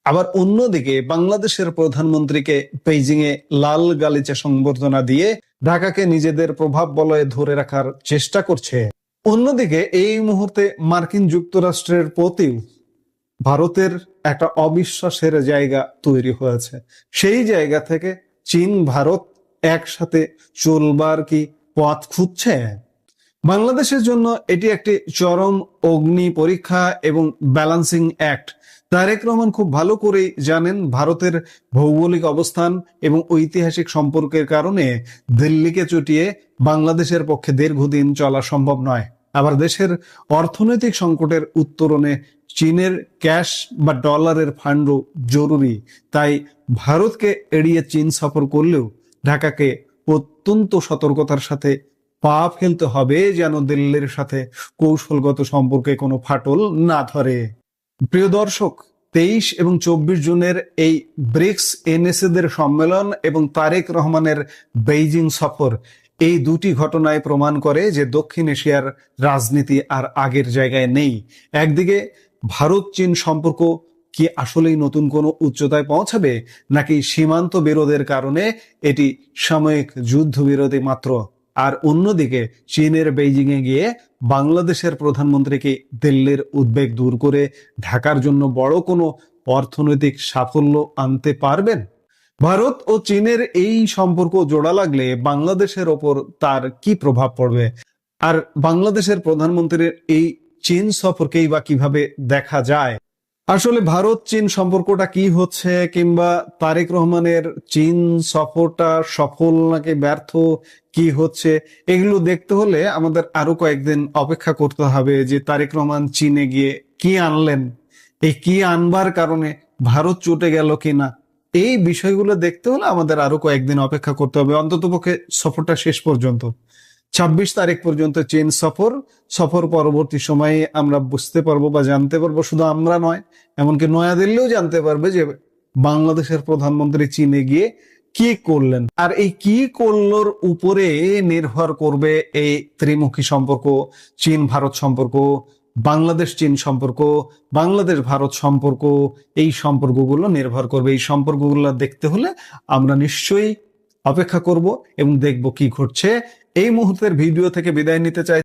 আবার অন্যদিকে বাংলাদেশের প্রধানমন্ত্রীকে বেইজিং এ লাল গালিচা সংবর্ধনা দিয়ে ঢাকাকে নিজেদের প্রভাব বলয়ে ধরে রাখার চেষ্টা করছে। অন্যদিকে এই মুহূর্তে মার্কিন যুক্তরাষ্ট্রের প্রতিও ভারতের একটা অবিশ্বাসের জায়গা তৈরি হয়েছে। সেই জায়গা থেকে চীন ভারত একসাথে চলবার কি পথ খুঁজছে? বাংলাদেশের জন্য এটি একটি চরম অগ্নি পরীক্ষা এবং ব্যালেন্সিং অ্যাক্ট। তারেক রহমান খুব ভালো করেই জানেন ভারতের ভৌগোলিক অবস্থান এবং ঐতিহাসিক সম্পর্কের কারণে দিল্লিকে চটিয়ে বাংলাদেশের পক্ষে দীর্ঘদিন চলা সম্ভব নয়। আবার দেশের অর্থনৈতিক সংকটের উত্তরণে চীনের ক্যাশ বা ডলারের ফান্ডও জরুরি। তাই ভারতকে এড়িয়ে চীন সফর করলেও ঢাকাকে অত্যন্ত সতর্কতার সাথে পা ফেলতে হবে যেন দিল্লির সাথে কৌশলগত সম্পর্কে কোনো ফাটল না ধরে। প্রিয় দর্শক, 23 এবং 24 জুনের এই ব্রিক্স এনএসএদের সম্মেলন এবং তারেক রহমানের বেইজিং সফর, এই দুটি ঘটনায় প্রমাণ করে যে দক্ষিণ এশিয়ার রাজনীতি আর আগের জায়গায় নেই। একদিকে ভারত চীন সম্পর্ক কি আসলেই নতুন কোনো উচ্চতায় পৌঁছাবে, নাকি সীমান্ত বিরোধের কারণে এটি সাময়িক যুদ্ধবিরতি মাত্র? আর অন্যদিকে চীনের বেইজিং এ গিয়ে বাংলাদেশের প্রধানমন্ত্রীকে দিল্লির উদ্বেগ দূর করে ঢাকার জন্য বড় কোনো অর্থনৈতিক সাফল্য আনতে পারবেন? ভারত ও চীনের এই সম্পর্ক জোড়া লাগলে বাংলাদেশের ওপর তার কি প্রভাব পড়বে? আর বাংলাদেশের প্রধানমন্ত্রীর এই চীন সফরকেই বা কিভাবে দেখা যায়? আসলে ভারত চীন সম্পর্কটা কি হচ্ছে, কিংবা তারেক রহমানের চীন সফরটা সফল নাকি ব্যর্থ, কি হচ্ছে, এগুলো দেখতে হলে আমাদের আরো কয়েকদিন অপেক্ষা করতে হবে যে তারেক রহমান চীনে গিয়ে কি আনলেন, এই কি আনবার কারণে ভারত চটে গেল কিনা। এই বিষয়গুলো দেখতে হলে আমাদের আরো কয়েকদিন অপেক্ষা করতে হবে, অন্ততপক্ষে সফরটা শেষ পর্যন্ত। 26 তারিখ পর্যন্ত চীন সফর পরবর্তী সময়ে আমরা বুঝতে পারবো বা জানতে পারবো, শুধু আমরা নয়, এমনকি নয়াদিল্লিও জানতে পারবে যে বাংলাদেশের প্রধানমন্ত্রী চীনে গিয়ে কি করলেন। আর এই কি করলোর উপরে নির্ভর করবে এই ত্রিমুখী সম্পর্ক, চীন ভারত সম্পর্ক, বাংলাদেশ চীন সম্পর্ক, বাংলাদেশ ভারত সম্পর্ক। এই সম্পর্কগুলো নির্ভর করবে। এই সম্পর্কগুলো দেখতে হলে আমরা নিশ্চয়ই অপেক্ষা করব এবং দেখব কি ঘটছে। এই মুহূর্তের ভিডিও থেকে বিদায় নিতে চাই।